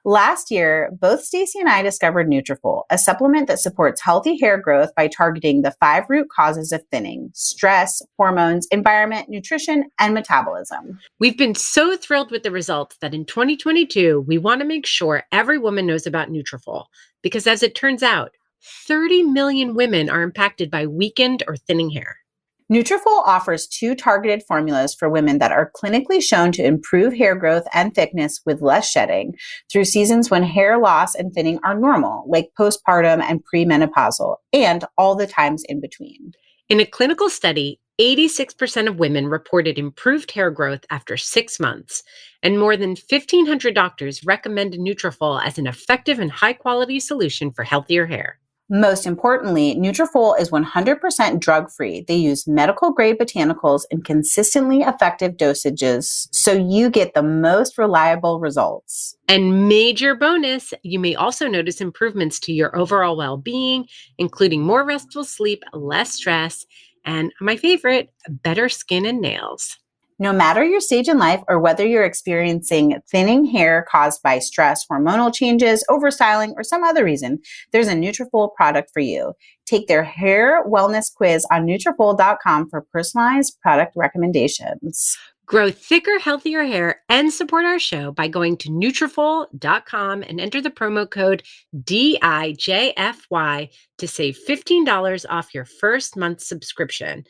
Last year, both Stacy and I discovered Nutrafol, a supplement that supports healthy hair growth by targeting the 5 root causes of thinning: stress, hormones, environment, nutrition, and metabolism. We've been so thrilled with the results that in 2022, we want to make sure every woman knows about Nutrafol because as it turns out, 30 million women are impacted by weakened or thinning hair. Nutrafol offers 2 targeted formulas for women that are clinically shown to improve hair growth and thickness with less shedding through seasons when hair loss and thinning are normal, like postpartum and premenopausal, and all the times in between. In a clinical study, 86% of women reported improved hair growth after 6 months, and more than 1,500 doctors recommended Nutrafol as an effective and high-quality solution for healthier hair. Most importantly, Nutrafol is 100% drug-free. They use medical-grade botanicals in consistently effective dosages, so you get the most reliable results. And major bonus, you may also notice improvements to your overall well-being, including more restful sleep, less stress, and my favorite, better skin and nails. No matter your stage in life or whether you're experiencing thinning hair caused by stress, hormonal changes, overstyling, or some other reason, there's a Nutrafol product for you. Take their hair wellness quiz on Nutrafol.com for personalized product recommendations. Grow thicker, healthier hair and support our show by going to Nutrafol.com and enter the promo code DIJFY to save $15 off your first month subscription.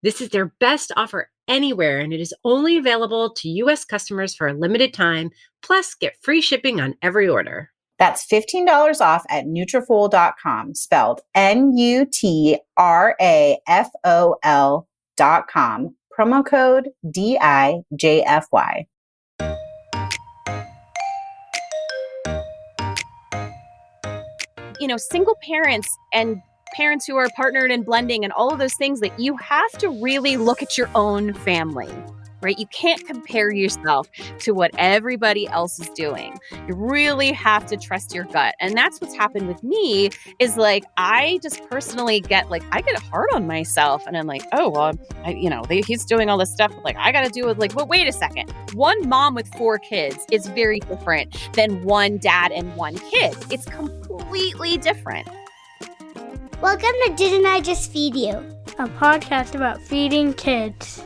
This is their best offer anywhere, and it is only available to U.S. customers for a limited time. Plus, get free shipping on every order. That's $15 off at Nutrafol.com, spelled Nutrafol.com. Promo code DIJFY. Single parents and parents who are partnered and blending and all of those things, that you have to really look at your own family, right? You can't compare yourself to what everybody else is doing. You really have to trust your gut. And that's what's happened with me is I just personally I get hard on myself and I'm like, oh, well, he's doing all this stuff. I got to do it. Well, wait a second. One mom with 4 kids is very different than one dad and 1 kid. It's completely different. Welcome to Didn't I Just Feed You? A podcast about feeding kids.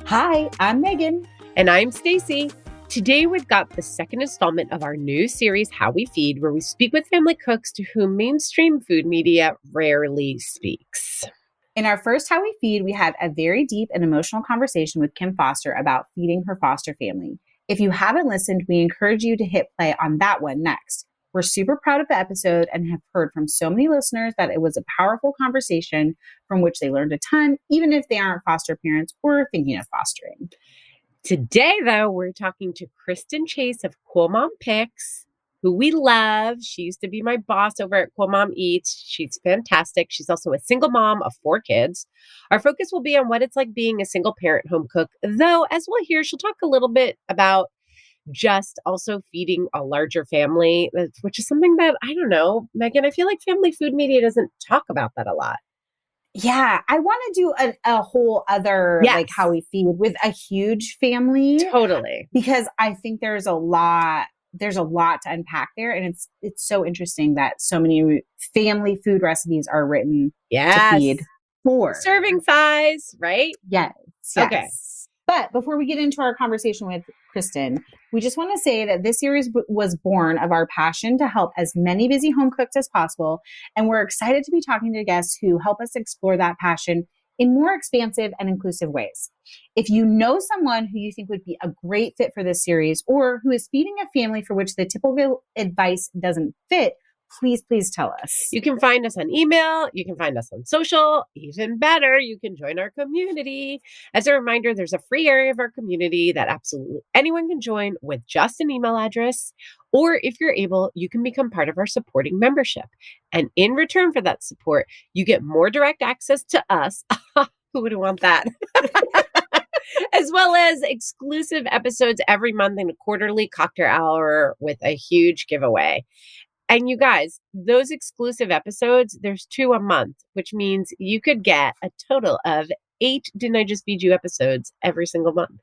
Hi, I'm Megan. And I'm Stacy. Today we've got the second installment of our new series, How We Feed, where we speak with family cooks to whom mainstream food media rarely speaks. In our first How We Feed, we had a very deep and emotional conversation with Kim Foster about feeding her foster family. If you haven't listened, we encourage you to hit play on that one next. We're super proud of the episode and have heard from so many listeners that it was a powerful conversation from which they learned a ton, even if they aren't foster parents or thinking of fostering. Today, though, we're talking to Kristen Chase of Cool Mom Picks, who we love. She used to be my boss over at Cool Mom Eats. She's fantastic. She's also a single mom of 4 kids. Our focus will be on what it's like being a single parent home cook, though, as we'll hear, she'll talk a little bit about just also feeding a larger family, which is something that, I don't know, Megan, I feel like family food media doesn't talk about that a lot. Yeah, I want to do a whole other, How We Feed with a huge family. Totally. Because I think there's a lot to unpack there. And it's so interesting that so many family food recipes are written to feed 4. Serving size, right? Yes. Okay. But before we get into our conversation with Kristen, we just want to say that this series was born of our passion to help as many busy home cooks as possible. And we're excited to be talking to guests who help us explore that passion in more expansive and inclusive ways. If you know someone who you think would be a great fit for this series or who is feeding a family for which the typical advice doesn't fit, please tell us. You can find us on email. You can find us on social. Even better, you can join our community. As a reminder, there's a free area of our community that absolutely anyone can join with just an email address. Or if you're able, you can become part of our supporting membership. And in return for that support, you get more direct access to us. Who would want that? As well as exclusive episodes every month and a quarterly cocktail hour with a huge giveaway. And you guys, those exclusive episodes, there's 2 a month, which means you could get a total of 8 Didn't I Just Feed You episodes every single month.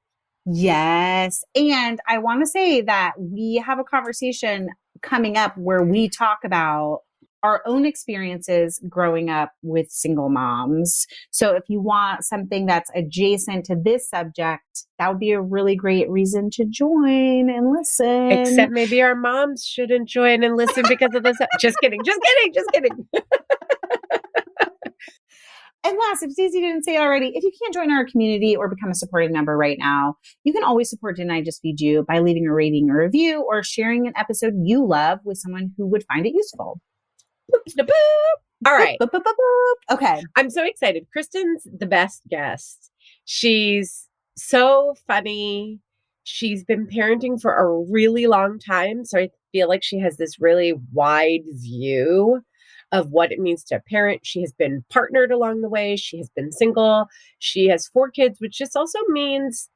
Yes. And I want to say that we have a conversation coming up where we talk about our own experiences growing up with single moms. So if you want something that's adjacent to this subject, that would be a really great reason to join and listen. Except maybe our moms shouldn't join and listen because of this. Just kidding. Just kidding. Just kidding. And last, if Stacey didn't say already, if you can't join our community or become a supporting member right now, you can always support Didn't I Just Feed You by leaving a rating or review or sharing an episode you love with someone who would find it useful. Boop, boop. All right. Boop, boop, boop, boop. Okay. I'm so excited. Kristen's the best guest. She's so funny. She's been parenting for a really long time. So I feel like she has this really wide view of what it means to parent. She has been partnered along the way. She has been single. She has 4 kids, which just also means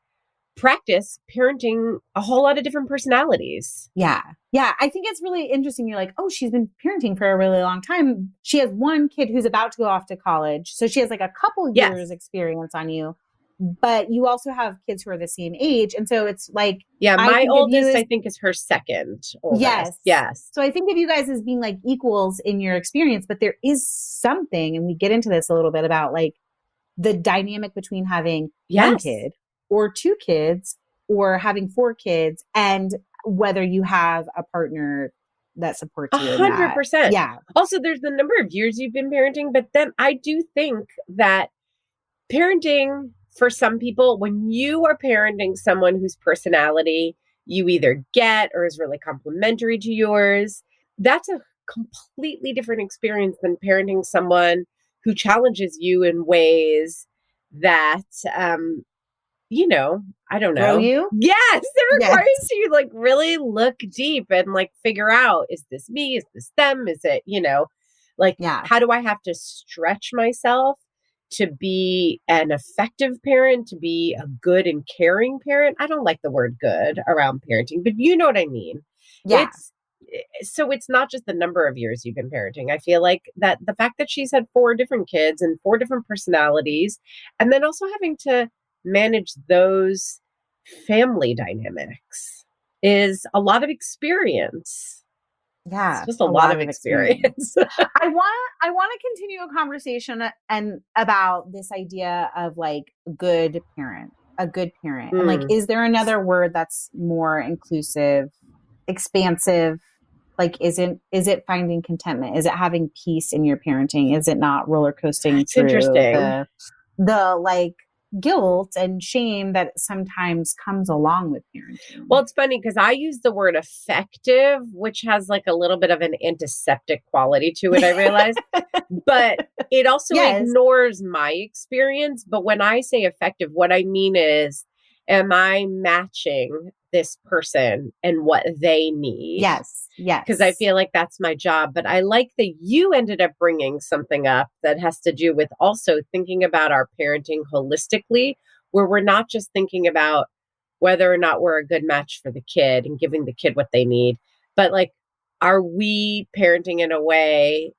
practice parenting a whole lot of different personalities. Yeah. Yeah. I think it's really interesting. You're like, oh, she's been parenting for a really long time. She has one kid who's about to go off to college. So she has like a couple years experience on you, but you also have kids who are the same age. And so it's like, yeah, my oldest, I think, is her second oldest. Yes. Yes. So I think of you guys as being like equals in your experience, but there is something, and we get into this a little bit about like the dynamic between having one kid or 2 kids or having 4 kids, and whether you have a partner that supports you. 100%. Yeah. Also, there's the number of years you've been parenting, but then I do think that parenting for some people, when you are parenting someone whose personality you either get or is really complementary to yours, that's a completely different experience than parenting someone who challenges you in ways that, I don't know. Grow you? Yes. It requires you like really look deep and like figure out, is this me? Is this them? Is it, how do I have to stretch myself to be an effective parent, to be a good and caring parent? I don't like the word good around parenting, but you know what I mean? Yeah. So it's not just the number of years you've been parenting. I feel like that the fact that she's had 4 different kids and 4 different personalities, and then also having to manage those family dynamics is a lot of experience. Yeah. It's just a lot of experience. I want to continue a conversation and about this idea of like a good parent. And like, is there another word that's more inclusive, expansive? Like, is it finding contentment? Is it having peace in your parenting? Is it not roller coasting through the like guilt and shame that sometimes comes along with parenting? Well, it's funny because I use the word effective, which has like a little bit of an antiseptic quality to it, I realize. But it also ignores my experience. But when I say effective, what I mean is, am I matching this person and what they need? Yes. Because I feel like that's my job. But I like that you ended up bringing something up that has to do with also thinking about our parenting holistically, where we're not just thinking about whether or not we're a good match for the kid and giving the kid what they need, but like, are we parenting in a way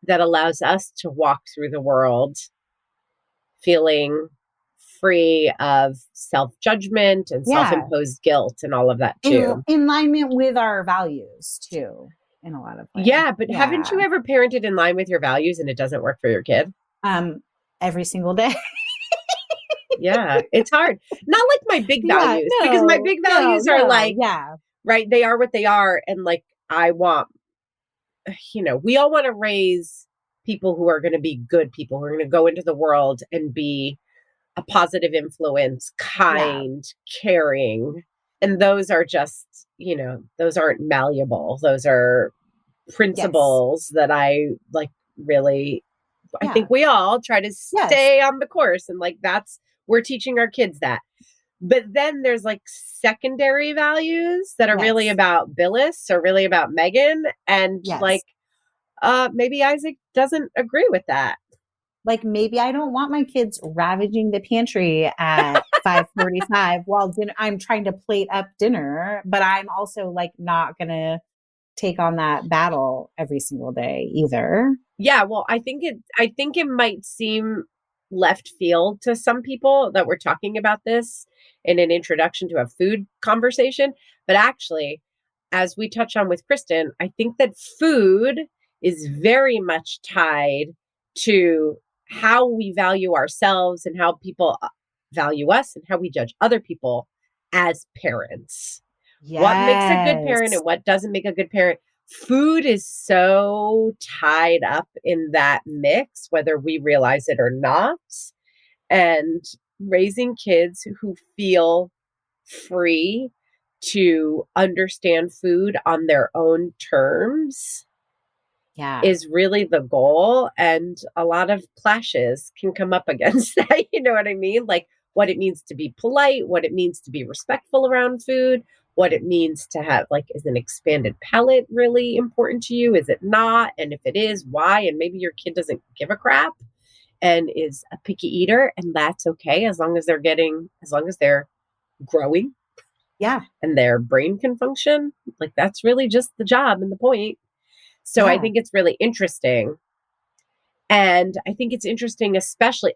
that allows us to walk through the world feeling free of self-judgment and self-imposed guilt and all of that too. In alignment with our values too, in a lot of ways. Yeah, but haven't you ever parented in line with your values and it doesn't work for your kid? Every single day. Yeah, it's hard. Not like my big values, because my big values are like, right, they are what they are. And like, I want, we all want to raise people who are going to be good people, who are going to go into the world and be a positive influence, kind, caring. And those are just, those aren't malleable. Those are principles that I like really, I think we all try to stay on the course. And like, we're teaching our kids that. But then there's like secondary values that are really about Billis or really about Megan. And like, maybe Isaac doesn't agree with that. Like, maybe I don't want my kids ravaging the pantry at 5:45 while I'm trying to plate up dinner, but I'm also like not going to take on that battle every single day either. Yeah, well, I think it might seem left field to some people that we're talking about this in an introduction to a food conversation. But actually, as we touch on with Kristen, I think that food is very much tied to how we value ourselves and how people value us and how we judge other people as parents. Yes. What makes a good parent and what doesn't make a good parent. Food is so tied up in that mix, whether we realize it or not. And raising kids who feel free to understand food on their own terms is really the goal. And a lot of clashes can come up against that. You know what I mean? Like what it means to be polite, what it means to be respectful around food, what it means to have, like, is an expanded palate really important to you? Is it not? And if it is, why? And maybe your kid doesn't give a crap and is a picky eater, and that's okay as long as they're growing. Yeah. And their brain can function. Like that's really just the job and the point. So I think it's really interesting. And I think it's interesting, I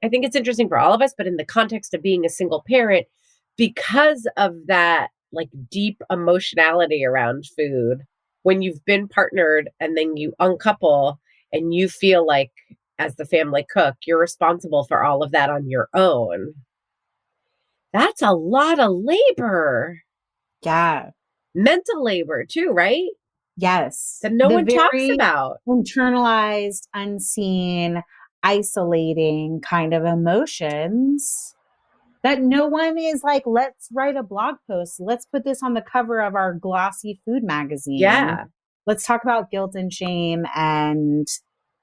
think it's interesting for all of us, but in the context of being a single parent, because of that like deep emotionality around food, when you've been partnered and then you uncouple and you feel like as the family cook, you're responsible for all of that on your own. That's a lot of labor. Yeah. Mental labor too, right? Yes. That no one talks about. Internalized, unseen, isolating kind of emotions that no one is like, let's write a blog post. Let's put this on the cover of our glossy food magazine. Yeah. Let's talk about guilt and shame and,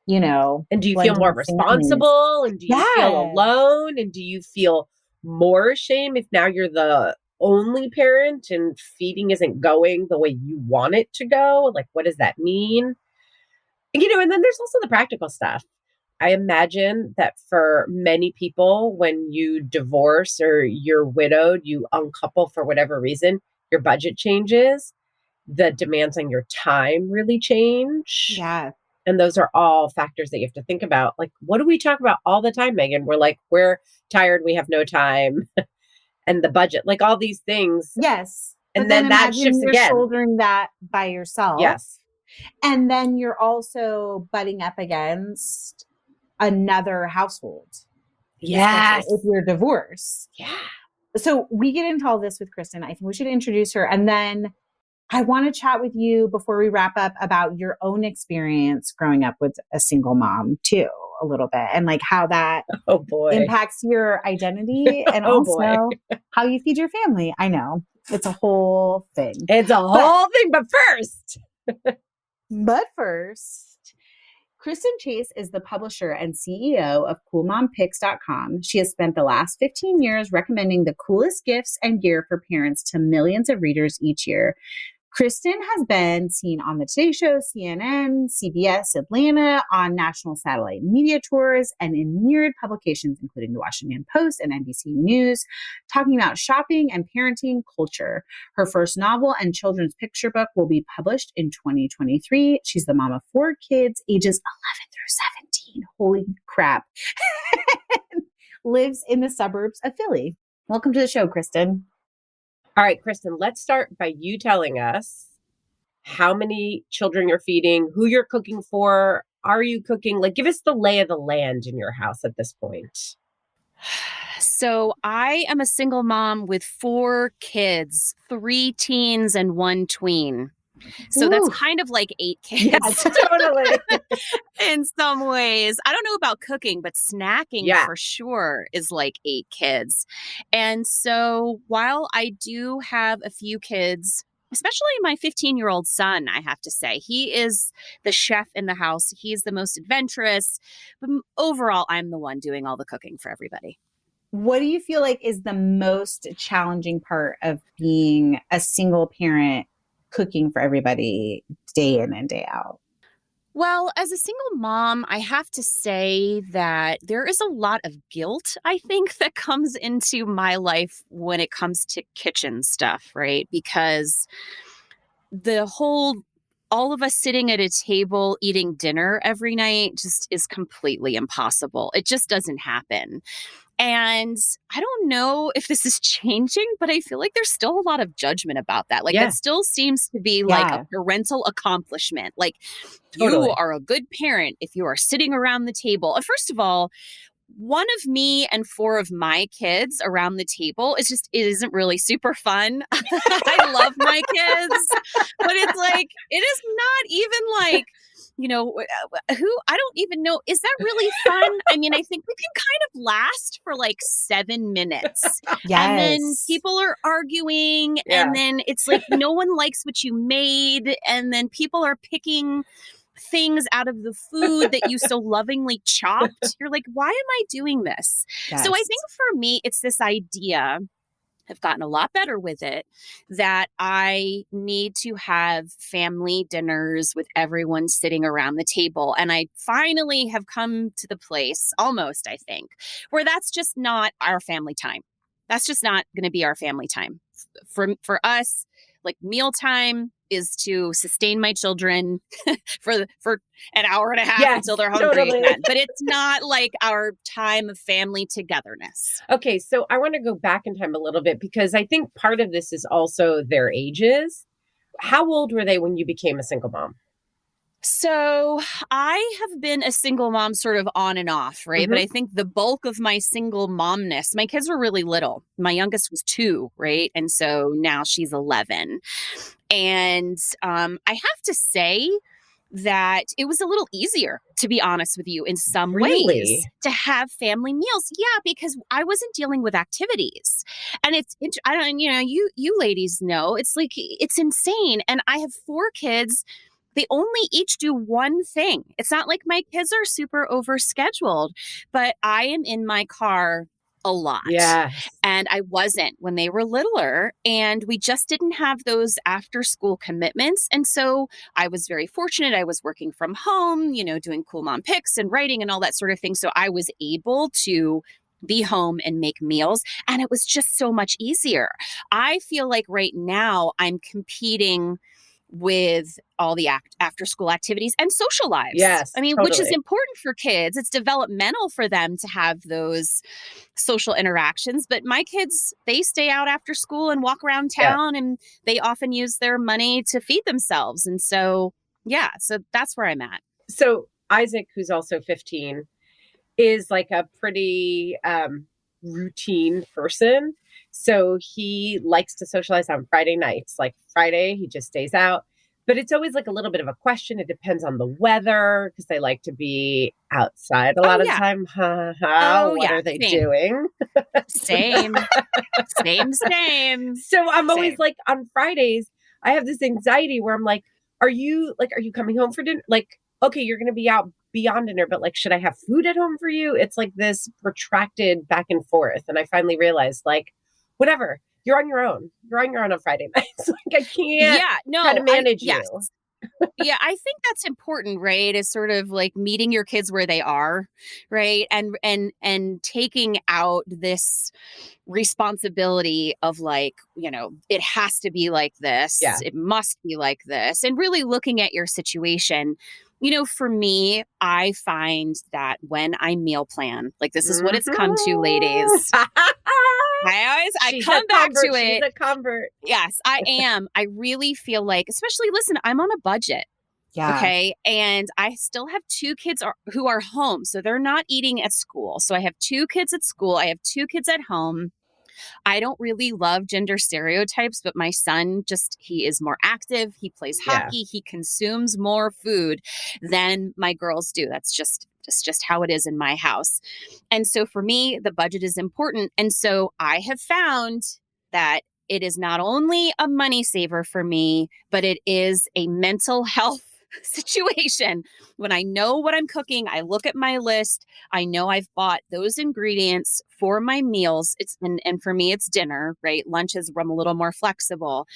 you know. And do you feel more responsible? And do you feel alone? And do you feel more shame if now you're the only parent and feeding isn't going the way you want it to go? Like, what does that mean? You know, and then there's also the practical stuff. I imagine that for many people, when you divorce or you're widowed, you uncouple for whatever reason, your budget changes, the demands on your time really change. Yeah. And those are all factors that you have to think about. Like, what do we talk about all the time, Megan? We're like, we're tired, we have no time. And the budget, like all these things. Yes. And then that shifts you're again. Shouldering that by yourself. Yes. And then you're also butting up against another household. Yes. If you're divorced. Yeah. So we get into all this with Kristen. I think we should introduce her. And then I want to chat with you before we wrap up about your own experience growing up with a single mom too, a little bit. And like how that impacts your identity and also how you feed your family. I know it's a whole thing. But first, Kristen Chase is the publisher and CEO of CoolMomPicks.com. She has spent the last 15 years recommending the coolest gifts and gear for parents to millions of readers each year. Kristen has been seen on The Today Show, CNN, CBS Atlanta, on national satellite media tours, and in myriad publications, including The Washington Post and NBC News, talking about shopping and parenting culture. Her first novel and children's picture book will be published in 2023. She's the mom of 4 kids, ages 11 through 17. Holy crap. Lives in the suburbs of Philly. Welcome to the show, Kristen. All right, Kristen, let's start by you telling us how many children you're feeding, who you're cooking for, are you cooking? Like, give us the lay of the land in your house at this point. So I am a single mom with 4 kids, 3 teens and 1 tween. So that's kind of like 8 kids. Yes, totally. In some ways. I don't know about cooking, but snacking for sure is like 8 kids. And so while I do have a few kids, especially my 15-year-old son, I have to say, he is the chef in the house. He's the most adventurous. But overall, I'm the one doing all the cooking for everybody. What do you feel like is the most challenging part of being a single parent cooking for everybody day in and day out? Well, as a single mom, I have to say that there is a lot of guilt, I think, that comes into my life when it comes to kitchen stuff, right? Because the whole all of us sitting at a table eating dinner every night just is completely impossible. It just doesn't happen. And I don't know if this is changing, but I feel like there's still a lot of judgment about that. Like, Yeah. that still seems to be like Yeah. a parental accomplishment. Like, Totally. you are a good parent if you are sitting around the table. First of all, one of me and four of my kids around the table is just, it isn't really super fun. I love my kids, but it's like, it is not even like, who, I don't even know. Is that really fun? I mean, I think we can kind of last for like 7 minutes. And then Yes. people are arguing, Yeah. and then it's like no one likes what you made, and then people are picking things out of the food that you so lovingly chopped. You're like, why am I doing this? Yes. So I think for me, it's this idea. I've gotten a lot better with it, that I need to have family dinners with everyone sitting around the table. And I finally have come to the place, almost, I think, where that's just not our family time. That's just not going to be our family time. For us, like, mealtime is to sustain my children for an hour and a half Yes, until they're hungry totally. again. But it's not like our time of family togetherness. Okay, so I want to go back in time a little bit because I think part of this is also their ages. How old were they when you became a single mom? So I have been a single mom sort of on and off, right? But I think the bulk of my single momness, my kids were really little. My youngest was 2, right? And so now she's 11. And I have to say that it was a little easier, to be honest with you, in some Really? ways, to have family meals. Yeah, because I wasn't dealing with activities. And I don't, you ladies know, it's like, it's insane. And I have 4 kids. They only each do one thing. It's not like my kids are super overscheduled, but I am in my car a lot. Yeah. And I wasn't when they were littler, and we just didn't have those after school commitments. And so I was very fortunate. I was working from home, doing cool mom pics and writing and all that sort of thing. So I was able to be home and make meals, and it was just so much easier. I feel like right now I'm competing with all the after school activities and social lives. Yes, I mean, which is totally. important for kids. It's developmental for them to have those social interactions. But my kids, they stay out after school and walk around town, and they often use their money to feed themselves. And so, so that's where I'm at. So Isaac, who's also 15, is like a pretty routine person. So he likes to socialize on Friday nights. Like Friday, he just stays out. But it's always like a little bit of a question. It depends on the weather because they like to be outside a lot of the time. What are they doing? Same. So I'm always like, on Fridays, I have this anxiety where I'm like, are you coming home for dinner? Like, okay, you're going to be out beyond dinner, but like, should I have food at home for you? It's like this protracted back and forth. And I finally realized, like, whatever, you're on your own. You're on your own on Friday nights. Like, I can't try to manage you. Yeah, I think that's important, right? Is sort of like meeting your kids where they are, right? And taking out this responsibility of like, it has to be like this. Yeah. It must be like this. And really looking at your situation. For me, I find that when I meal plan, like, this is what it's come to, ladies. I come back to it. She's a convert. Yes, I am. I really feel like, especially, listen, I'm on a budget. Yeah. Okay. And I still have 2 kids who are home. So they're not eating at school. So I have 2 kids at school. I have 2 kids at home. I don't really love gender stereotypes, but my son he is more active. He plays hockey. He consumes more food than my girls do. That's just how it is in my house. And so for me, the budget is important. And so I have found that it is not only a money saver for me, but it is a mental health situation. When I know what I'm cooking, I look at my list. I know I've bought those ingredients for my meals. And for me, it's dinner, right? Lunch is, I'm a little more flexible.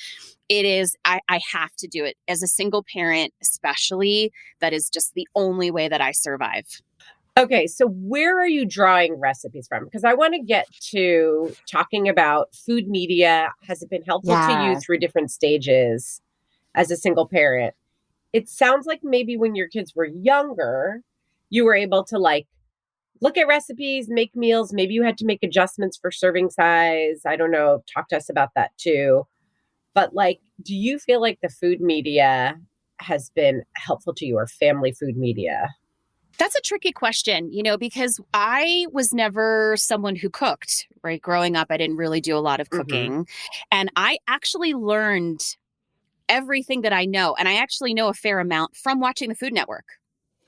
It is, I have to do it as a single parent, especially. That is just the only way that I survive. Okay, so where are you drawing recipes from? Because I want to get to talking about food media. Has it been helpful to you through different stages as a single parent? it sounds like maybe when your kids were younger, you were able to like look at recipes, make meals. Maybe you had to make adjustments for serving size. I don't know. Talk to us about that too. But like, do you feel like the food media has been helpful to you, or family food media? That's a tricky question, because I was never someone who cooked, right? Growing up, I didn't really do a lot of cooking. And I actually learned everything that I know. And I actually know a fair amount from watching the Food Network.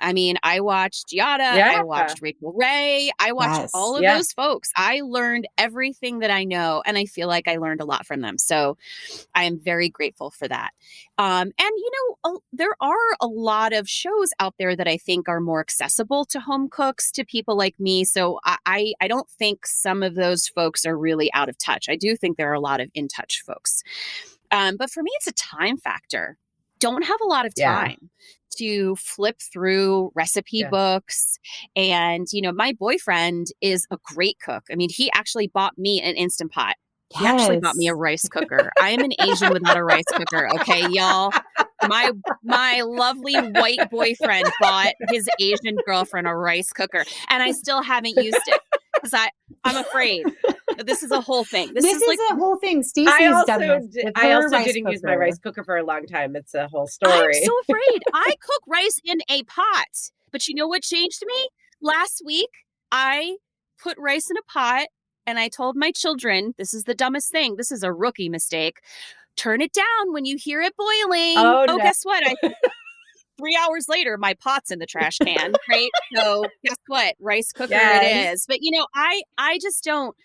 I mean, I watched Giada, I watched Rachel Ray, I watched all of those folks. I learned everything that I know, and I feel like I learned a lot from them. So I am very grateful for that. And, there are a lot of shows out there that I think are more accessible to home cooks, to people like me. So I don't think some of those folks are really out of touch. I do think there are a lot of in touch folks. But for me, it's a time factor. Don't have a lot of time to flip through recipe books. And, my boyfriend is a great cook. I mean, he actually bought me an Instant Pot. He actually bought me a rice cooker. I am an Asian without a rice cooker. Okay, y'all. My lovely white boyfriend bought his Asian girlfriend a rice cooker, and I still haven't used it because I'm afraid. This is a whole thing. This is a whole thing. Stacey's done this. I also didn't use my rice cooker for a long time. It's a whole story. I'm so afraid. I cook rice in a pot. But you know what changed me? Last week, I put rice in a pot and I told my children, this is the dumbest thing. This is a rookie mistake. Turn it down when you hear it boiling. Oh, no. Guess what? 3 hours later, my pot's in the trash can, right? So guess what? Rice cooker it is. But, I just don't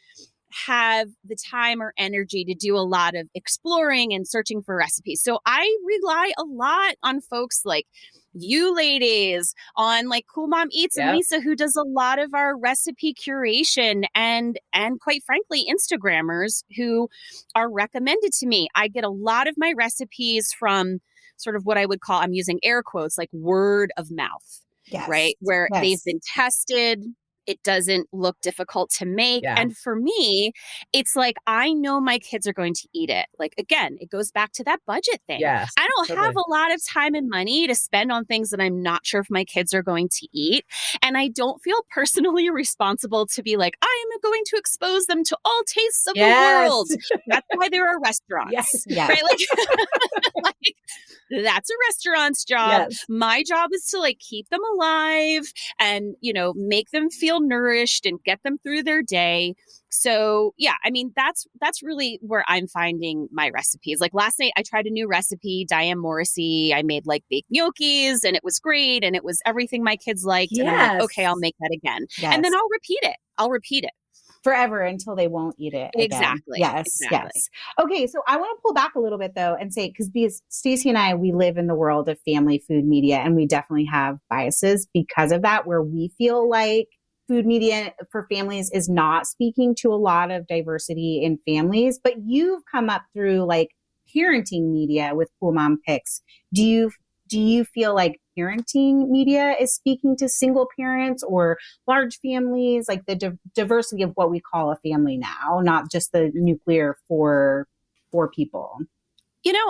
have the time or energy to do a lot of exploring and searching for recipes. So I rely a lot on folks like you ladies, on like Cool Mom Eats and Lisa, who does a lot of our recipe curation, and quite frankly, Instagrammers who are recommended to me. I get a lot of my recipes from sort of what I would call, I'm using air quotes, like word of mouth, right? Where they've been tested. It doesn't look difficult to make. Yeah. And for me, it's like, I know my kids are going to eat it. Like, again, it goes back to that budget thing. Yes, I don't have a lot of time and money to spend on things that I'm not sure if my kids are going to eat. And I don't feel personally responsible to be like, I am going to expose them to all tastes of the world. That's why there are restaurants. Right? Like, that's a restaurant's job. My job is to like keep them alive and, make them feel nourished and get them through their day. So I mean, that's really where I'm finding my recipes. Like last night I tried a new recipe, Diane Morrissey. I made like baked gnocchis and it was great. And it was everything my kids liked. And I'm like, okay, I'll make that again. And then I'll repeat it. Forever until they won't eat it again. Exactly. Yes. Okay, so I want to pull back a little bit though and say, because Stacey and I, we live in the world of family food media, and we definitely have biases because of that, where we feel like food media for families is not speaking to a lot of diversity in families. But you've come up through like parenting media with Cool Mom Picks. Do you feel like parenting media is speaking to single parents or large families, like the diversity of what we call a family now, not just the nuclear four people?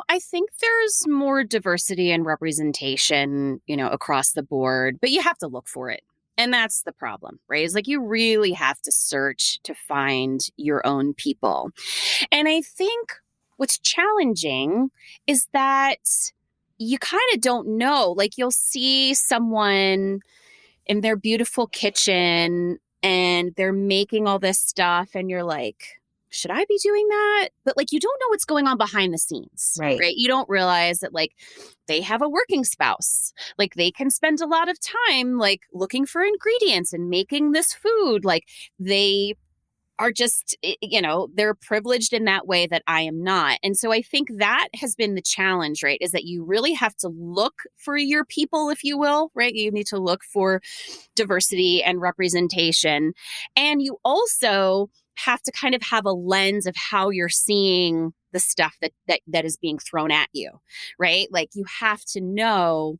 I think there's more diversity and representation, across the board, but you have to look for it. And that's the problem, right? It's like you really have to search to find your own people. And I think what's challenging is that you kind of don't know. Like you'll see someone in their beautiful kitchen and they're making all this stuff and you're like, should I be doing that? But like, you don't know what's going on behind the scenes, right? You don't realize that like they have a working spouse. Like they can spend a lot of time like looking for ingredients and making this food. Like they are just, they're privileged in that way that I am not. And so I think that has been the challenge, right? Is that you really have to look for your people, if you will, right? You need to look for diversity and representation. And you also have to kind of have a lens of how you're seeing the stuff that is being thrown at you, right? Like you have to know,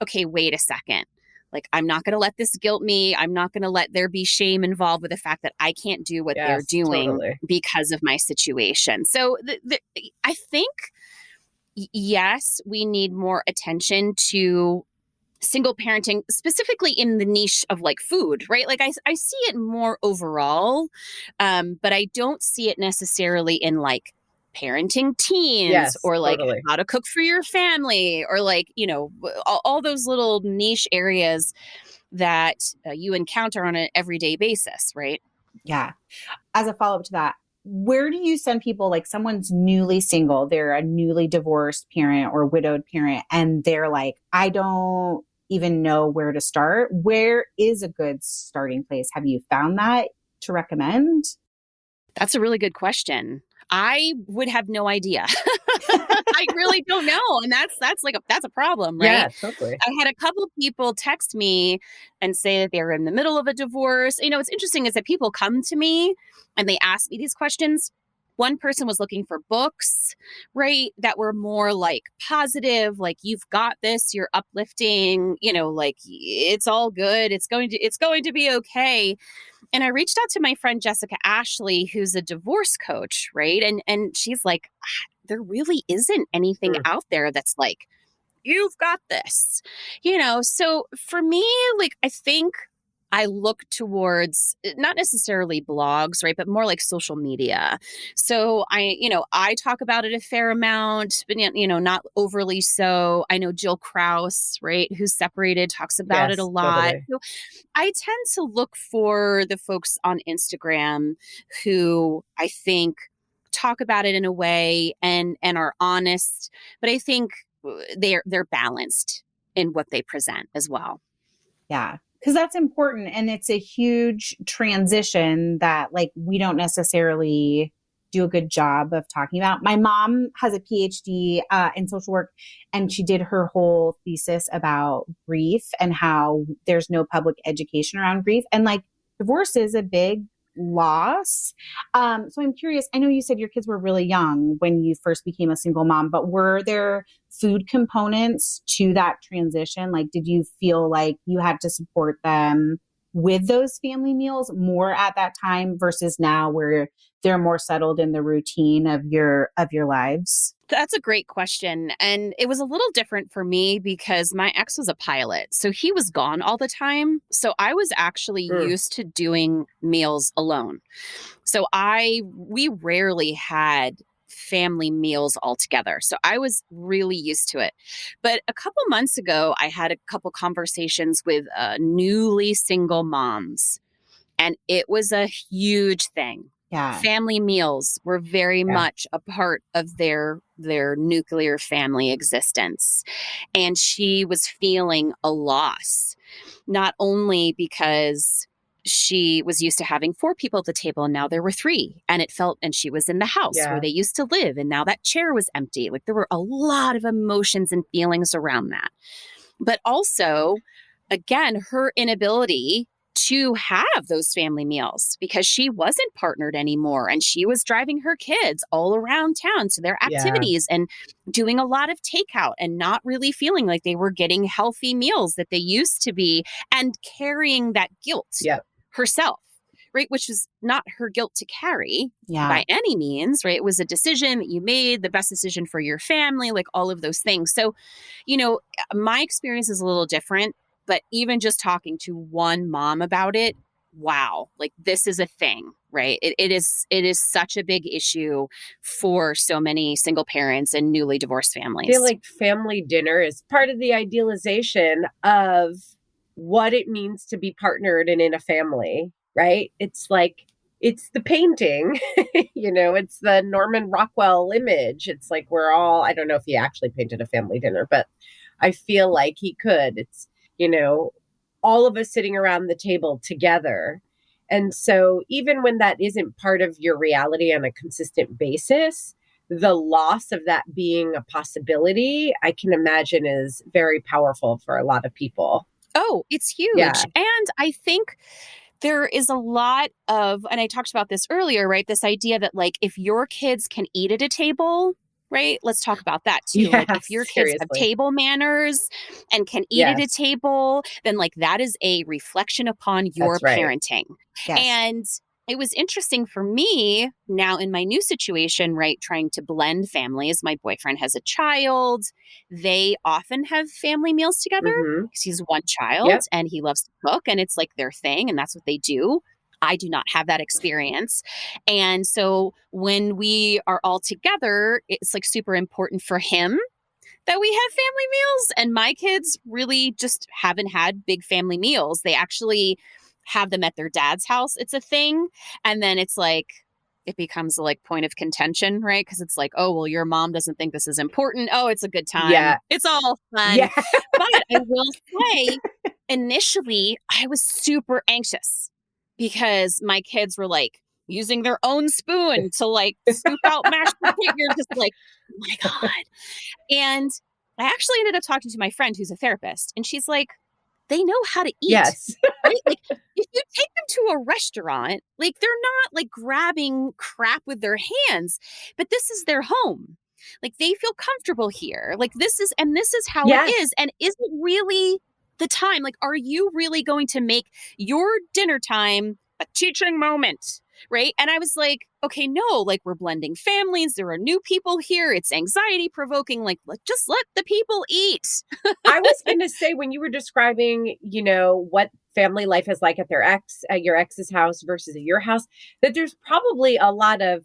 okay, wait a second. Like, I'm not going to let this guilt me. I'm not going to let there be shame involved with the fact that I can't do what they're doing because of my situation. So I think yes, we need more attention to single parenting, specifically in the niche of like food, right? Like I see it more overall, but I don't see it necessarily in like parenting teens Yes, or like totally. how to cook for your family or like, all those little niche areas that you encounter on an everyday basis, right? Yeah. As a follow up to that, where do you send people, like someone's newly single, they're a newly divorced parent or widowed parent, and they're like, I don't even know where to start. Where is a good starting place? Have you found that to recommend? That's a really good question. I would have no idea. I really don't know. And that's a problem, right? Yeah, totally. I had a couple of people text me and say that they were in the middle of a divorce. What's interesting is that people come to me and they ask me these questions. One person was looking for books, right, that were more like positive, like you've got this, you're uplifting, like it's all good, it's going to be okay. And I reached out to my friend Jessica Ashley, who's a divorce coach, right? And she's like, there really isn't anything out there that's like, you've got this, So for me, like, I think I look towards not necessarily blogs, right, but more like social media. So I talk about it a fair amount, but not overly so. I know Jill Krause, right, who's separated, talks about it a lot. Totally. So I tend to look for the folks on Instagram who I think talk about it in a way and are honest, but I think they're balanced in what they present as well. Yeah. Because that's important. And it's a huge transition that like we don't necessarily do a good job of talking about. My mom has a PhD in social work, and she did her whole thesis about grief and how there's no public education around grief. And like divorce is a big loss. So I'm curious, I know you said your kids were really young when you first became a single mom, but were there food components to that transition? Like, did you feel like you had to support them with those family meals more at that time versus now where they're more settled in the routine of your lives? That's a great question. And it was a little different for me because my ex was a pilot. So he was gone all the time. So I was actually used to doing meals alone. So we rarely had family meals all together. So I was really used to it. But a couple months ago, I had a couple conversations with newly single moms, and it was a huge thing. Yeah. Family meals were very much a part of their nuclear family existence. And she was feeling a loss, not only because she was used to having 4 people at the table and now there were 3, and she was in the house where they used to live and now that chair was empty. Like there were a lot of emotions and feelings around that. But also, again, her inability to have those family meals because she wasn't partnered anymore and she was driving her kids all around town to their activities and doing a lot of takeout and not really feeling like they were getting healthy meals that they used to be, and carrying that guilt herself, right? Which is not her guilt to carry by any means, right? It was a decision that you made, the best decision for your family, like all of those things. So, my experience is a little different. But even just talking to one mom about it, wow, like this is a thing, right? It is such a big issue for so many single parents and newly divorced families. I feel like family dinner is part of the idealization of what it means to be partnered and in a family, right? It's like, it's the painting, it's the Norman Rockwell image. It's like I don't know if he actually painted a family dinner, but I feel like he could. It's, all of us sitting around the table together. And so even when that isn't part of your reality on a consistent basis, the loss of that being a possibility, I can imagine is very powerful for a lot of people. Oh, it's huge. Yeah. And I think there is a lot of, and I talked about this earlier, right? This idea that like, if your kids can eat at a table, right? Let's talk about that too. Yeah, like if your kids have table manners and can eat at a table, then like that is a reflection upon your parenting. Yes. And it was interesting for me now in my new situation, right? Trying to blend families. My boyfriend has a child. They often have family meals together Mm-hmm. because he's one child Yep. and he loves to cook and it's like their thing and that's what they do. I do not have that experience. And so when we are all together, it's like super important for him that we have family meals. And my kids really just haven't had big family meals. They actually have them at their dad's house. It's a thing. And then it's like, it becomes a like point of contention, right? Because it's like, oh, well, your mom doesn't think this is important. Oh, it's a good time. Yeah. It's all fun. Yeah. But I will say, initially, I was super anxious because my kids were like using their own spoon to like scoop out mashed potato. You're just like, oh my God. And I actually ended up talking to my friend who's a therapist, and she's like, they know how to eat. Yes. Right? Like if you take them to a restaurant, like they're not like grabbing crap with their hands, but this is their home. Like they feel comfortable here. Like this is how Yes. it is. And is it really the time? Like, are you really going to make your dinner time a teaching moment? Right. And I was like, okay, no, like we're blending families. There are new people here. It's anxiety provoking. Like, just let the people eat. I was going to say, when you were describing, what family life is like at your ex's house versus at your house, that there's probably a lot of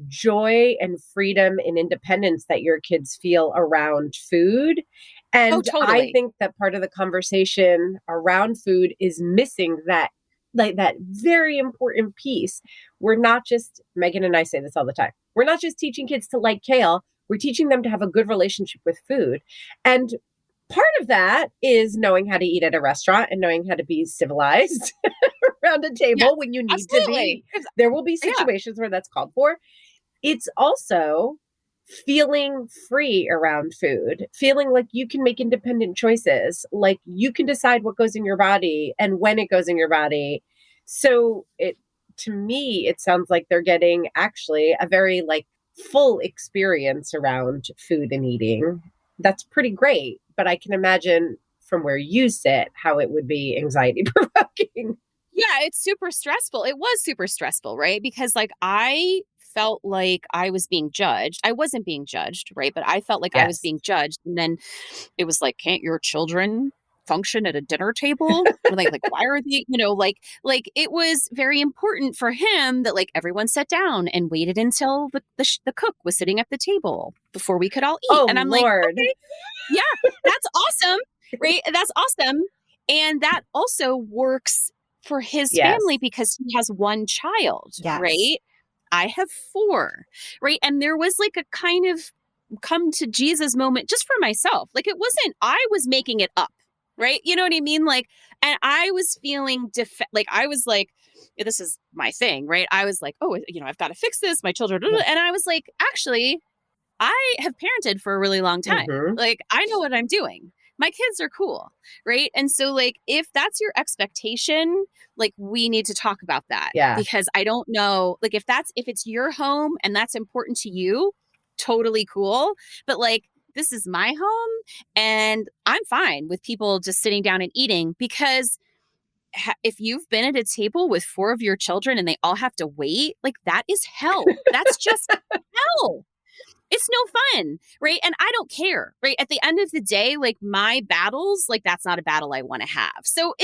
joy and freedom and independence that your kids feel around food. And totally. I think that part of the conversation around food is missing that, like that very important piece. We're not just, Megan and I say this all the time, we're not just teaching kids to like kale, we're teaching them to have a good relationship with food. And part of that is knowing how to eat at a restaurant and knowing how to be civilized around a table when you need to be. There will be situations where that's called for. It's also feeling free around food, feeling like you can make independent choices, like you can decide what goes in your body and when it goes in your body. So to me, it sounds like they're getting actually a very like full experience around food and eating. That's pretty great. But I can imagine from where you sit, how it would be anxiety provoking. Yeah, it's super stressful. It was super stressful, right? Because like I felt like I was being judged. I wasn't being judged, right? But I felt like I was being judged. And then it was like, can't your children function at a dinner table? like why are they, like it was very important for him that like everyone sat down and waited until the cook was sitting at the table before we could all eat. Oh, and I'm Lord. like, okay, yeah, that's awesome, right? That's awesome. And that also works for his family because he has one child, right? I have 4, right? And there was like a kind of come to Jesus moment just for myself. Like it wasn't, I was making it up, right? You know what I mean? Like, and I was feeling, like, I was like, this is my thing, right? I was like, oh, I've got to fix this, my children. And I was like, actually, I have parented for a really long time. Mm-hmm. Like, I know what I'm doing. My kids are cool, right? And so, like, if that's your expectation, like, we need to talk about that. Yeah. Because I don't know, like, if it's your home and that's important to you, totally cool. But, like, this is my home and I'm fine with people just sitting down and eating because if you've been at a table with 4 of your children and they all have to wait, like, that is hell. That's just hell. It's no fun, right? And I don't care, right? At the end of the day, like my battles, like that's not a battle I want to have. So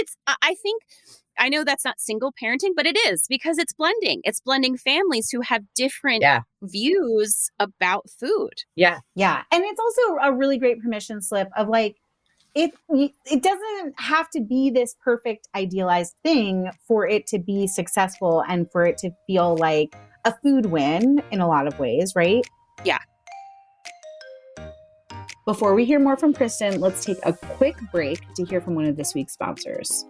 I know that's not single parenting, but it is because it's blending. It's blending families who have different views about food. Yeah. Yeah. And it's also a really great permission slip of like, it doesn't have to be this perfect idealized thing for it to be successful and for it to feel like a food win in a lot of ways, right? Yeah. Before we hear more from Kristen, let's take a quick break to hear from one of this week's sponsors.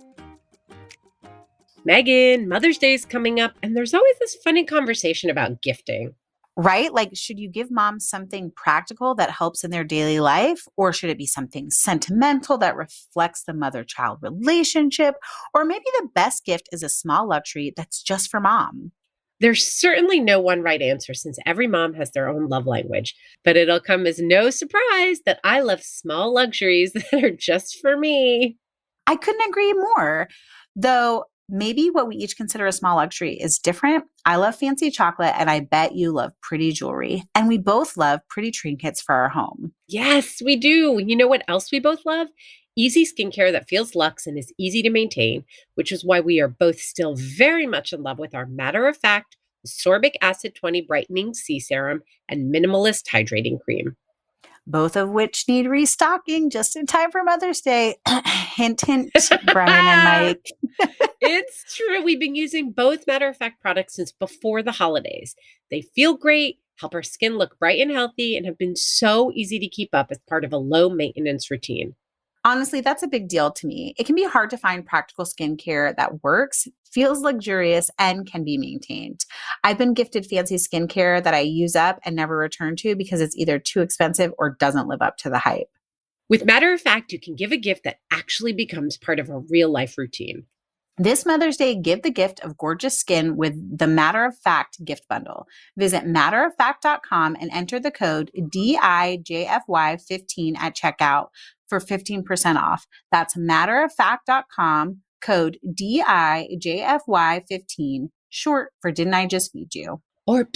Megan, Mother's Day is coming up, and there's always this funny conversation about gifting. Right? Like, should you give moms something practical that helps in their daily life? Or should it be something sentimental that reflects the mother-child relationship? Or maybe the best gift is a small luxury that's just for mom. There's certainly no one right answer since every mom has their own love language, but it'll come as no surprise that I love small luxuries that are just for me. I couldn't agree more. Though Maybe what we each consider a small luxury is different. I love fancy chocolate, and I bet you love pretty jewelry. And we both love pretty trinkets for our home. Yes, we do. You know what else we both love? Easy skincare that feels luxe and is easy to maintain, which is why we are both still very much in love with our Matter of Fact Ascorbic Acid 20 Brightening C Serum and Minimalist Hydrating Cream. Both of which need restocking just in time for Mother's Day. Hint, hint, Brian and Mike. It's true. We've been using both Matter of Fact products since before the holidays. They feel great, help our skin look bright and healthy, and have been so easy to keep up as part of a low maintenance routine. Honestly, that's a big deal to me. It can be hard to find practical skincare that works, feels luxurious, and can be maintained. I've been gifted fancy skincare that I use up and never return to because it's either too expensive or doesn't live up to the hype. With Matter of Fact, you can give a gift that actually becomes part of a real life routine. This Mother's Day, give the gift of gorgeous skin with the Matter of Fact gift bundle. Visit matteroffact.com and enter the code DIJFY15 at checkout for 15% off. That's matteroffact.com, code DIJFY15, short for Didn't I Just Feed You? Or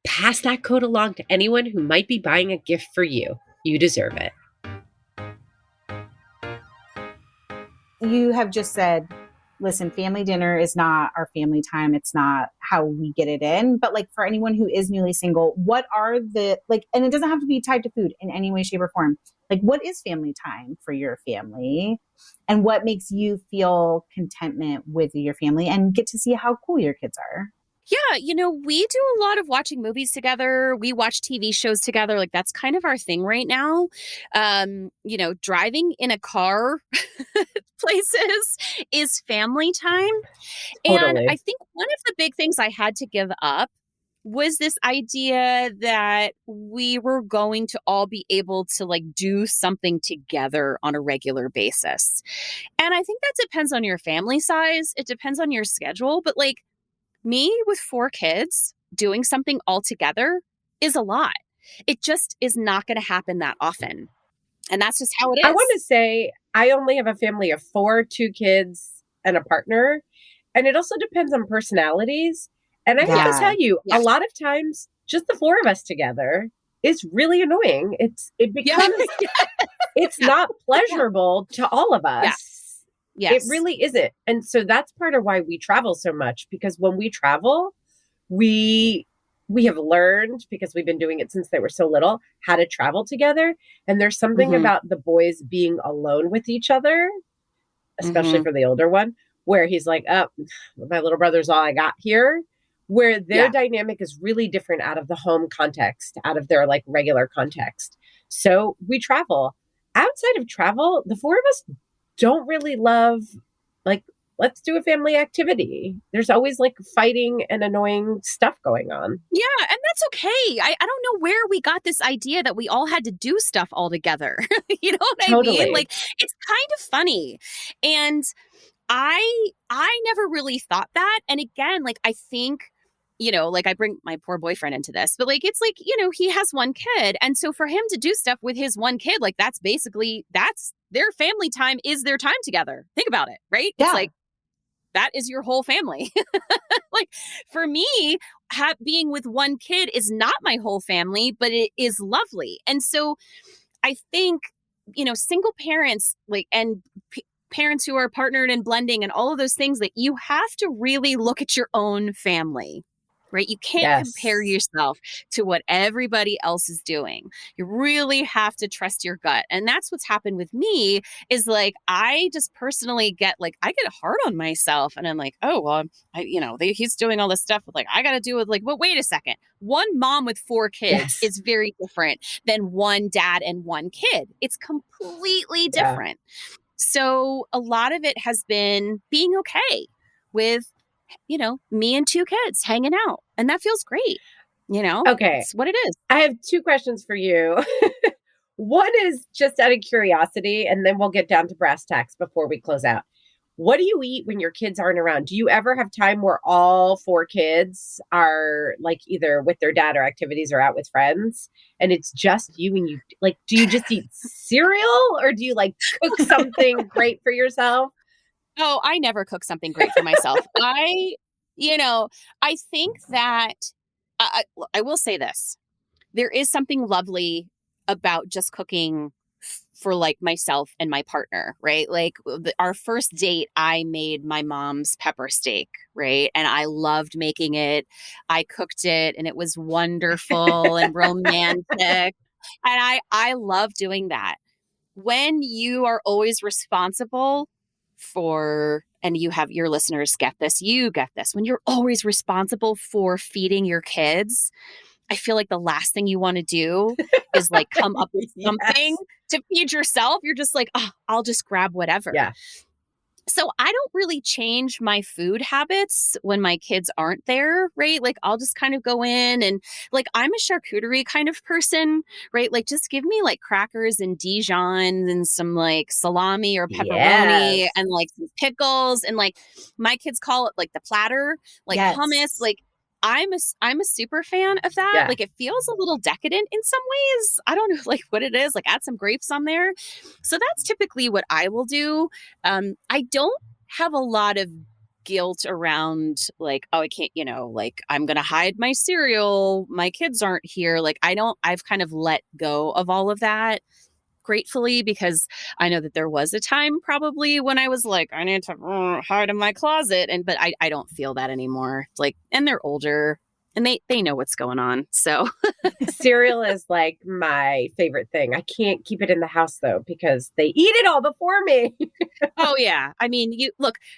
pass that code along to anyone who might be buying a gift for you. You deserve it. You have just said, listen, family dinner is not our family time. It's not how we get it in. But like for anyone who is newly single, what are the, like, and it doesn't have to be tied to food in any way, shape, or form. Like, what is family time for your family? And what makes you feel contentment with your family and get to see how cool your kids are? Yeah, we do a lot of watching movies together. We watch TV shows together. Like that's kind of our thing right now. Driving in a car places is family time. Totally. And I think one of the big things I had to give up was this idea that we were going to all be able to like do something together on a regular basis. And I think that depends on your family size. It depends on your schedule. But like, me with 4 kids doing something all together is a lot. It just is not going to happen that often. And that's just how it is. I want to say I only have a family of 4, 2 kids and a partner. And it also depends on personalities. And I have to tell you, a lot of times just the 4 of us together is really annoying. It becomes, it's not pleasurable to all of us. Yeah. Yes. It really isn't. And so that's part of why we travel so much, because when we travel, we have learned, because we've been doing it since they were so little, how to travel together. And there's something about the boys being alone with each other, especially for the older one, where he's like, oh, my little brother's all I got here, where their dynamic is really different out of the home context, out of their like regular context. So we travel. Outside of travel, the 4 of us don't really love, like, let's do a family activity. There's always like fighting and annoying stuff going on. Yeah, and that's okay. I don't know where we got this idea that we all had to do stuff all together. You know what I mean? Like, it's kind of funny. And I never really thought that. And again, like, I think, like I bring my poor boyfriend into this, but like, it's like, he has 1 kid. And so for him to do stuff with his 1 kid, like that's their family time is their time together. Think about it, right? Yeah. It's like, that is your whole family. Like for me, being with 1 kid is not my whole family, but it is lovely. And so I think, single parents like, and parents who are partnered and blending and all of those things, that you have to really look at your own family. Right? You can't compare yourself to what everybody else is doing. You really have to trust your gut. And that's what's happened with me is like, I just personally I get hard on myself and I'm like, oh, well, he's doing all this stuff with like, I got to do with like, but wait a second. 1 mom with 4 kids is very different than 1 dad and 1 kid. It's completely different. So a lot of it has been being okay with me and 2 kids hanging out. And that feels great. Okay. It's what it is. I have 2 questions for you. One is just out of curiosity, and then we'll get down to brass tacks before we close out. What do you eat when your kids aren't around? Do you ever have time where all 4 kids are like either with their dad or activities or out with friends and it's just you and you like, do you just eat cereal or do you like cook something great for yourself? Oh, I never cook something great for myself. I think that I will say this. There is something lovely about just cooking for like myself and my partner, right? Like our first date, I made my mom's pepper steak, right? And I loved making it. I cooked it and it was wonderful and romantic. And I love doing that. When you are always responsible for, and you have your listeners get this, you get this, when you're always responsible for feeding your kids, I feel like the last thing you want to do is like come up with something to feed yourself. You're just like, oh, I'll just grab whatever. Yeah. So I don't really change my food habits when my kids aren't there, right? Like I'll just kind of go in and like I'm a charcuterie kind of person, right? Like just give me like crackers and Dijon and some like salami or pepperoni and like some pickles and like my kids call it like the platter, like hummus, like I'm a super fan of that. Yeah. Like it feels a little decadent in some ways. I don't know like what it is. Like add some grapes on there. So that's typically what I will do. I don't have a lot of guilt around like, oh, I can't, like I'm going to hide my cereal. My kids aren't here. Like I've kind of let go of all of that. Gratefully, because I know that there was a time probably when I was like, I need to hide in my closet. But I don't feel that anymore. Like, and they're older and they know what's going on. So cereal is like my favorite thing. I can't keep it in the house though, because they eat it all before me. Oh yeah. I mean,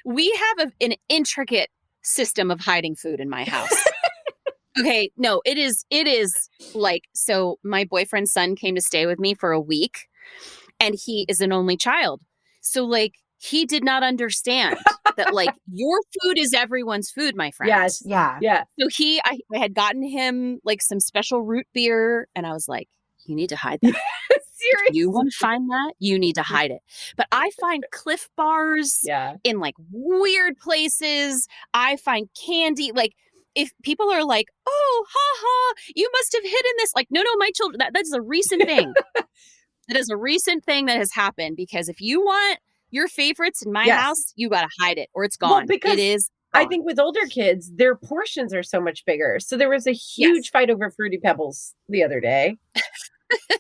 we have an intricate system of hiding food in my house. Okay. No, it is like, so my boyfriend's son came to stay with me for a week. And he is an only child. So like he did not understand that like your food is everyone's food, my friend. Yes. Yeah. Yeah. So I had gotten him like some special root beer and I was like, you need to hide that. Seriously. You want to find that? You need to hide it. But I find Cliff Bars in like weird places. I find candy like if people are like, oh, ha ha, you must have hidden this. Like, no, my children, that's a recent thing. It is a recent thing that has happened because if you want your favorites in my house, you got to hide it or it's gone. Well, because it is gone. I think with older kids, their portions are so much bigger. So there was a huge fight over Fruity Pebbles the other day. And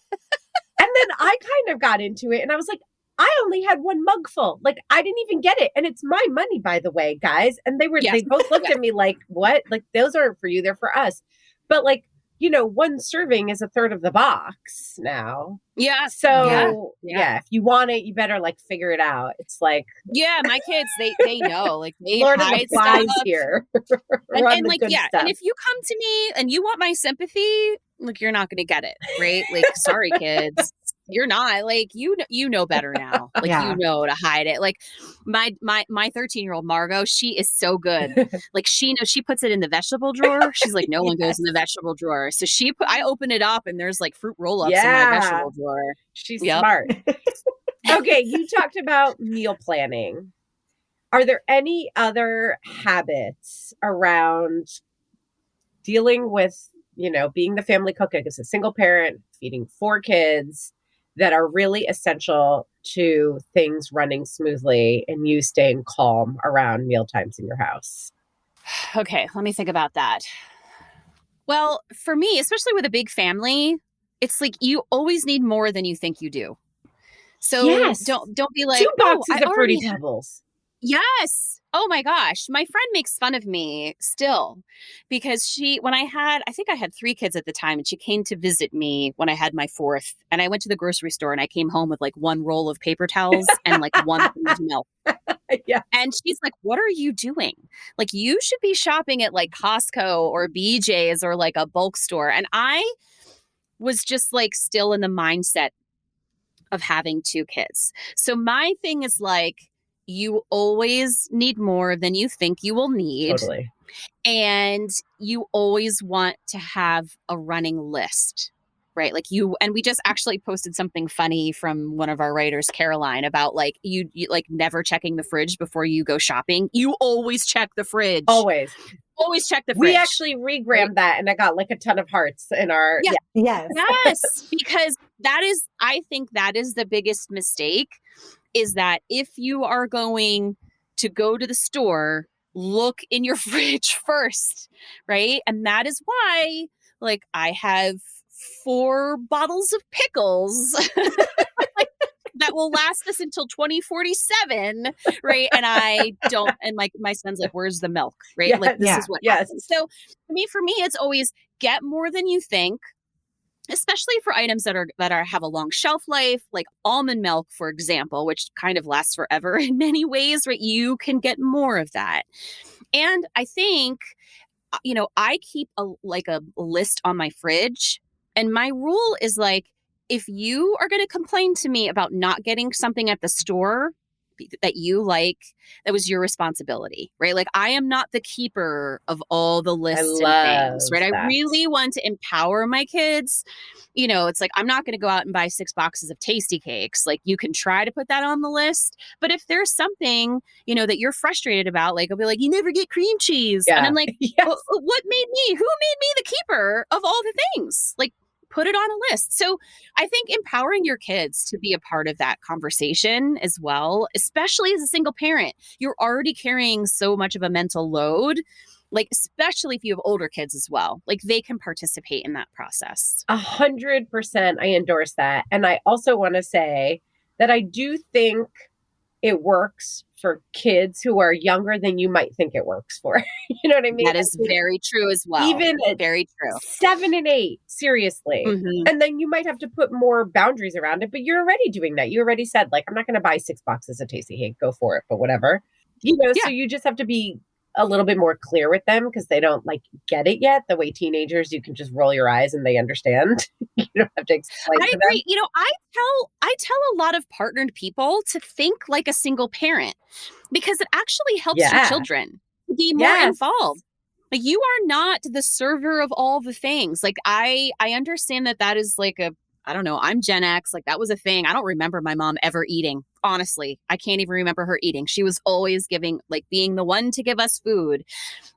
then I kind of got into it and I was like, I only had one mug full. Like I didn't even get it. And it's my money, by the way, guys. And they both looked at me like, what? Like those aren't for you. They're for us. But like, one serving is a third of the box now. Yeah. So if you want it, you better like figure it out. It's like, my kids, they know, like they Lord hide of the Flies here. and like, and if you come to me and you want my sympathy, like you're not going to get it. Right. Like, sorry, kids. You're not like, you know better now. Like, you know to hide it. Like my 13-year-old Margot, she is so good. Like she knows, she puts it in the vegetable drawer. She's like, no one goes in the vegetable drawer. So I open it up and there's like fruit roll-ups in my vegetable drawer. She's smart. Okay. You talked about meal planning. Are there any other habits around dealing with, being the family cook as a single parent, feeding 4 kids, that are really essential to things running smoothly and you staying calm around meal times in your house? Okay, let me think about that. Well, for me, especially with a big family, it's like you always need more than you think you do. So don't be like 2 boxes of Fruity Pebbles. Yes. Oh my gosh. My friend makes fun of me still because I think I had 3 kids at the time and she came to visit me when I had my 4th and I went to the grocery store and I came home with like 1 roll of paper towels and like 1 thing of milk. And she's like, what are you doing? Like you should be shopping at like Costco or BJ's or like a bulk store. And I was just like still in the mindset of having 2 kids. So my thing is like, you always need more than you think you will need. Totally. And you always want to have a running list, right? Like and we just actually posted something funny from one of our writers, Caroline, about like you like never checking the fridge before you go shopping. You always check the fridge. Always check the fridge. We actually regrammed that and I got like a ton of hearts in our. Yes, because I think that is the biggest mistake is that if you are going to go to the store, look in your fridge first, right? And that is why, like, I have 4 bottles of pickles that will last us until 2047, right? And I don't, and my son's like, where's the milk, right? Yes, Like, this yeah, is what yes. happens. So for me, it's always get more than you think, especially for items that have a long shelf life, like almond milk, for example, which kind of lasts forever in many ways, right? You can get more of that. And I think, I keep a list on my fridge, and my rule is like, if you are going to complain to me about not getting something at the store that you like, that was your responsibility, right? Like, I am not the keeper of all the lists and things, right? that. I really want to empower my kids. It's like, I'm not going to go out and buy 6 boxes of Tasty Cakes. Like, you can try to put that on the list, but if there's something, that you're frustrated about, like, I'll be like, you never get cream cheese. Yeah. And I'm like, Yes. who made me the keeper of all the things? Like, put it on a list. So I think empowering your kids to be a part of that conversation as well, especially as a single parent, you're already carrying so much of a mental load, like, especially if you have older kids as well, like, they can participate in that process. 100%. I endorse that. And I also want to say that I do think it works for kids who are younger than you might think it works for. You know what I mean? That is very true as well. Even at very true. 7 and 8, seriously. Mhm. And then you might have to put more boundaries around it, but you're already doing that. You already said, like, I'm not going to buy 6 boxes of Tasty Cake. Go for it, but whatever. So you just have to be a little bit more clear with them because they don't get it yet. The way teenagers, you can just roll your eyes and they understand. You don't have to explain I to agree. them. I tell a lot of partnered people to think like a single parent, because it actually helps your children to be more involved. Like, you are not the server of all the things. Like, I understand that is like I don't know, I'm Gen X. Like, that was a thing. I don't remember my mom ever eating. Honestly, I can't even remember her eating. She was always being the one to give us food.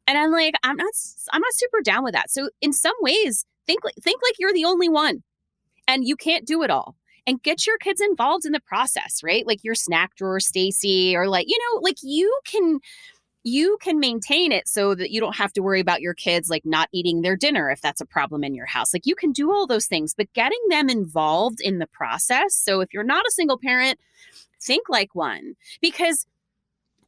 And I'm like, I'm not super down with that. So in some ways, think like you're the only one and you can't do it all. And get your kids involved in the process, right? Like your snack drawer, Stacy, or you can maintain it so that you don't have to worry about your kids not eating their dinner if that's a problem in your house. Like, you can do all those things, but getting them involved in the process. So if you're not a single parent, think like one, because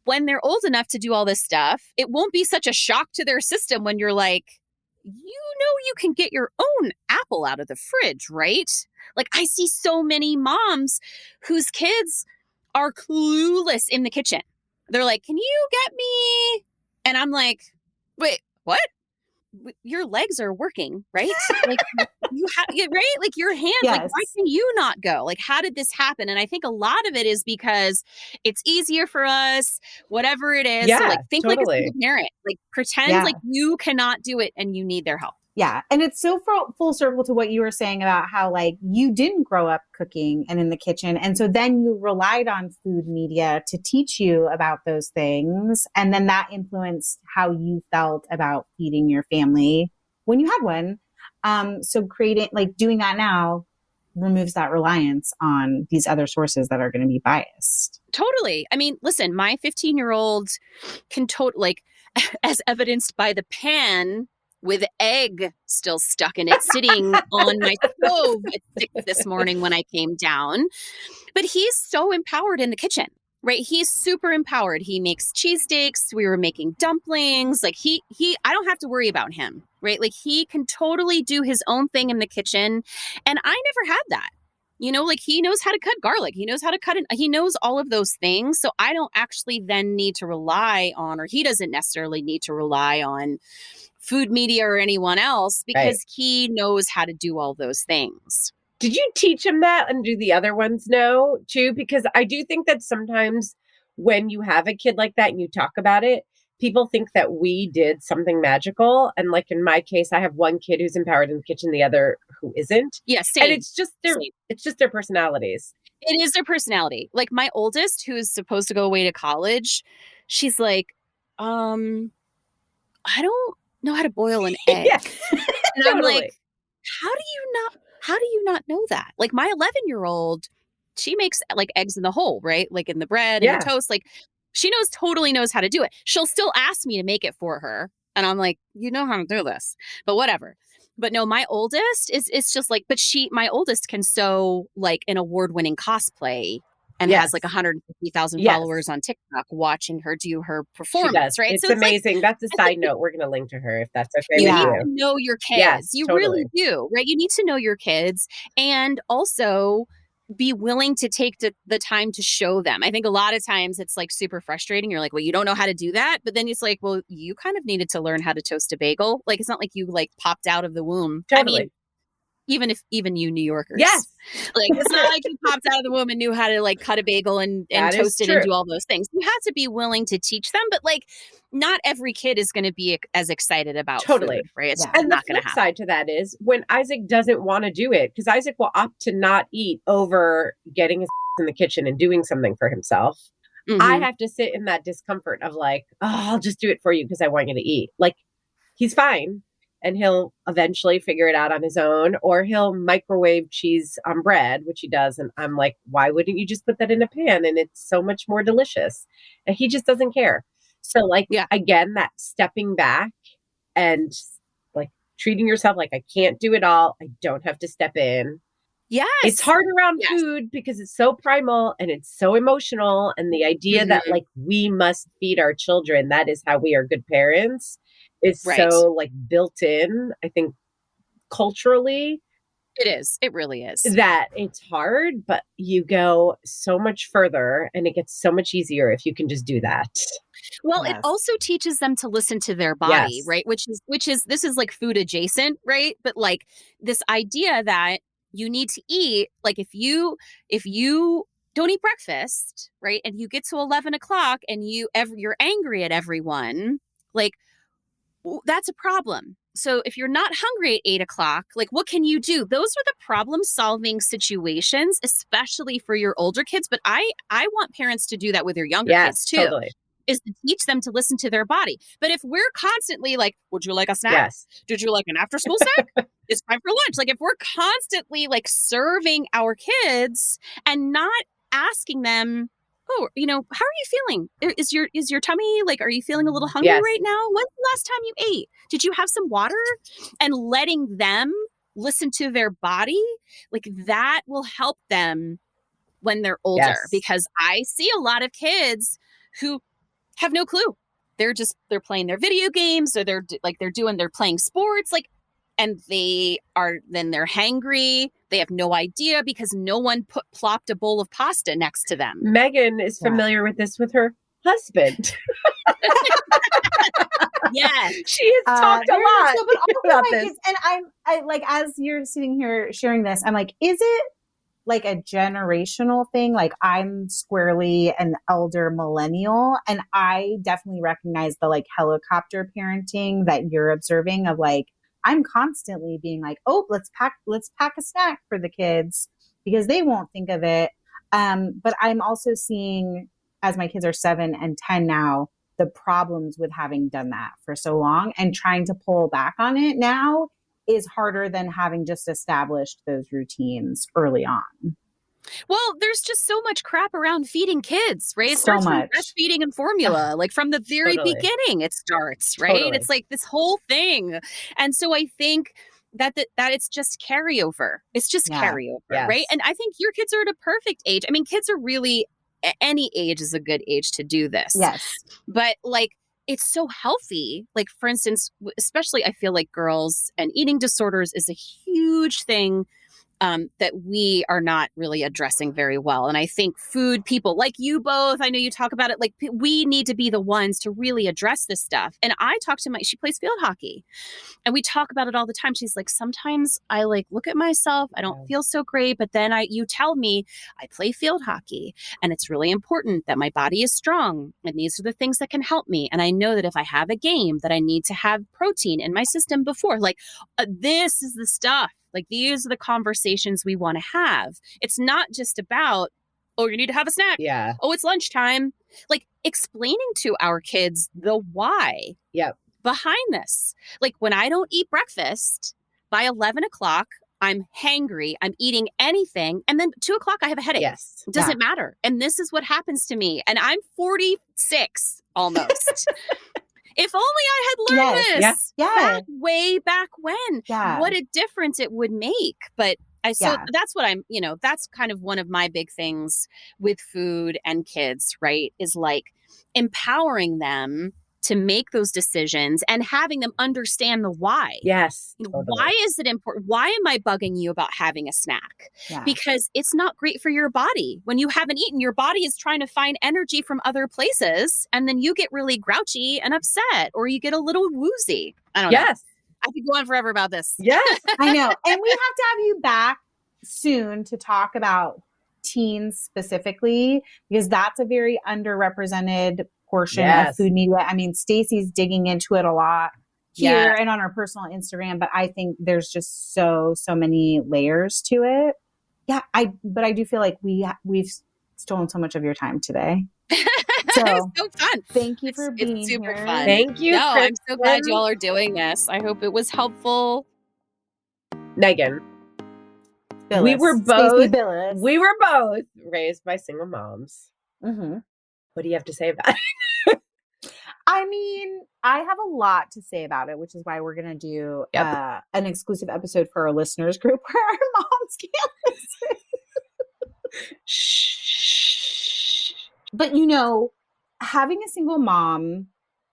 when they're old enough to do all this stuff, it won't be such a shock to their system when you're like, you can get your own apple out of the fridge, right? Like, I see so many moms whose kids are clueless in the kitchen. They're like, can you get me? And I'm like, wait, what? Your legs are working, right? Like, you have, right? Like, your hands, like, why can you not go? Like, how did this happen? And I think a lot of it is because it's easier for us, whatever it is. Yeah, so, think like a totally. single parent. Like, pretend like you cannot do it and you need their help. Yeah. And it's so full circle to what you were saying about how you didn't grow up cooking and in the kitchen. And so then you relied on food media to teach you about those things. And then that influenced how you felt about feeding your family when you had one. So doing that now removes that reliance on these other sources that are going to be biased. Totally. I mean, listen, my 15-year-old can as evidenced by the pan with egg still stuck in it, sitting on my stove at 6 this morning when I came down. But he's so empowered in the kitchen, right? He's super empowered. He makes cheesesteaks. We were making dumplings. Like, I don't have to worry about him, right? Like, he can totally do his own thing in the kitchen. And I never had that. He knows how to cut garlic. He knows how to he knows all of those things. So I don't actually then need to rely on, or he doesn't necessarily need to rely on food media or anyone else, because he knows how to do all those things. Did you teach him that, and do the other ones know too? Because I do think that sometimes when you have a kid like that and you talk about it, people think that we did something magical. And in my case, I have one kid who's empowered in the kitchen, the other who isn't. Yeah, same. And it's just their personalities. It is their personality. Like, my oldest, who is supposed to go away to college, she's like, I don't know how to boil an egg. Yes, and totally. I'm like, how do you not know that? Like, my 11-year-old, she makes eggs in the hole, right? Like, in the bread and the toast. Like, She totally knows how to do it. She'll still ask me to make it for her. And I'm like, you know how to do this, but whatever. But no, my oldest is just like, my oldest can sew like an award-winning cosplay and has like 150,000 followers on TikTok watching her do her performance, right? It's so amazing. Like, that's a side note. We're going to link to her if that's okay you with need you. to know your kids. Yes, you totally. really do, right? You need to know your kids and also be willing to take the time to show them. I think a lot of times it's like super frustrating. You're like, well, you don't know how to do that. But then it's like, well, you kind of needed to learn how to toast a bagel. Like, it's not like you like popped out of the womb. Totally. I mean, even you New Yorkers. Yes. Like, it's not like you popped out of the womb and knew how to like cut a bagel and toast it and do all those things. You have to be willing to teach them, but like not every kid is going to be as excited about food, right? It's and not the going to flip happen. side to that is when Isaac doesn't want to do it, because Isaac will opt to not eat over getting his in the kitchen and doing something for himself. Mm-hmm. I have to sit in that discomfort of like, oh, I'll just do it for you because I want you to eat. Like, he's fine. And he'll eventually figure it out on his own, or he'll microwave cheese on bread, which he does. And I'm like, why wouldn't you just put that in a pan? And it's so much more delicious. And he just doesn't care. So like, again, that stepping back and like treating yourself like I can't do it all. I don't have to step in. Yes. It's hard around food because it's so primal and it's so emotional. And the idea that like we must feed our children, that is how we are good parents, is so like built in, I think, culturally. It is. It really is. That it's hard, but you go so much further and it gets so much easier if you can just do that. Well, it also teaches them to listen to their body, right? Which is this is like food adjacent, right? But like this idea that you need to eat, like if you don't eat breakfast, right? And you get to 11 o'clock and you're angry at everyone, like that's a problem. So if you're not hungry at 8 o'clock, like what can you do? Those are the problem solving situations, especially for your older kids. But I want parents to do that with their younger kids too. Totally. Is to teach them to listen to their body. But if we're constantly like, would you like a snack? Yes. Did you like an after school snack? It's time for lunch. Like if we're constantly like serving our kids and not asking them, oh, how are you feeling? Is your tummy, like, are you feeling a little hungry right now? When's the last time you ate? Did you have some water? And letting them listen to their body, like that will help them when they're older. Because I see a lot of kids who have no clue. They're playing their video games, or they're playing sports, like, and they're hangry. They have no idea because no one plopped a bowl of pasta next to them. Megan is familiar with this with her husband. Yes. She has talked a lot about this. And I like, as you're sitting here sharing this, I'm like, is it like a generational thing? Like, I'm squarely an elder millennial, and I definitely recognize the like helicopter parenting that you're observing of like, I'm constantly being like, oh, let's pack a snack for the kids because they won't think of it. But I'm also seeing, as my kids are 7 and 10 now, the problems with having done that for so long, and trying to pull back on it now is harder than having just established those routines early on. Well, there's just so much crap around feeding kids, right? It So starts much. from breastfeeding and formula, like from the very beginning it starts, right? Totally. It's like this whole thing. And so I think that it's just carryover. It's just carryover, right? And I think your kids are at a perfect age. I mean, kids are really, any age is a good age to do this. Yes. But like, it's so healthy. Like, for instance, especially I feel like girls and eating disorders is a huge thing that we are not really addressing very well. And I think food people like you both, I know you talk about it, like we need to be the ones to really address this stuff. And I talk to she plays field hockey, and we talk about it all the time. She's like, sometimes I like look at myself, I don't feel so great, but then you tell me I play field hockey and it's really important that my body is strong. And these are the things that can help me. And I know that if I have a game that I need to have protein in my system before, like this is the stuff. Like, these are the conversations we want to have. It's not just about, oh, you need to have a snack. Yeah. Oh, it's lunchtime. Like, explaining to our kids the why behind this. Like, when I don't eat breakfast by 11 o'clock, I'm hangry, I'm eating anything, and then 2:00 I have a headache. Yes. It doesn't matter. And this is what happens to me. And I'm 46 almost. If only I had learned this way back when. What a difference it would make. But that's what that's kind of one of my big things with food and kids, right? Is like empowering them to make those decisions and having them understand the why. Yes. Totally. Why is it important? Why am I bugging you about having a snack? Yeah. Because it's not great for your body. When you haven't eaten, your body is trying to find energy from other places. And then you get really grouchy and upset, or you get a little woozy. I don't know. I could go on forever about this. Yes. I know. And we have to have you back soon to talk about teens specifically, because that's a very underrepresented portion of food media. I mean, Stacy's digging into it a lot here and on our personal Instagram, but I think there's just so many layers to it. Yeah, but I do feel like we've stolen so much of your time today. So it's so fun. Thank you for being it's super here. Fun. Thank you. No, I'm so glad y'all are doing this. I hope it was helpful. Megan, Billis. we were both raised by single moms. Mm-hmm. What do you have to say about it? I mean, I have a lot to say about it, which is why we're going to do an exclusive episode for our listeners group where our moms can't listen. Shh. But having a single mom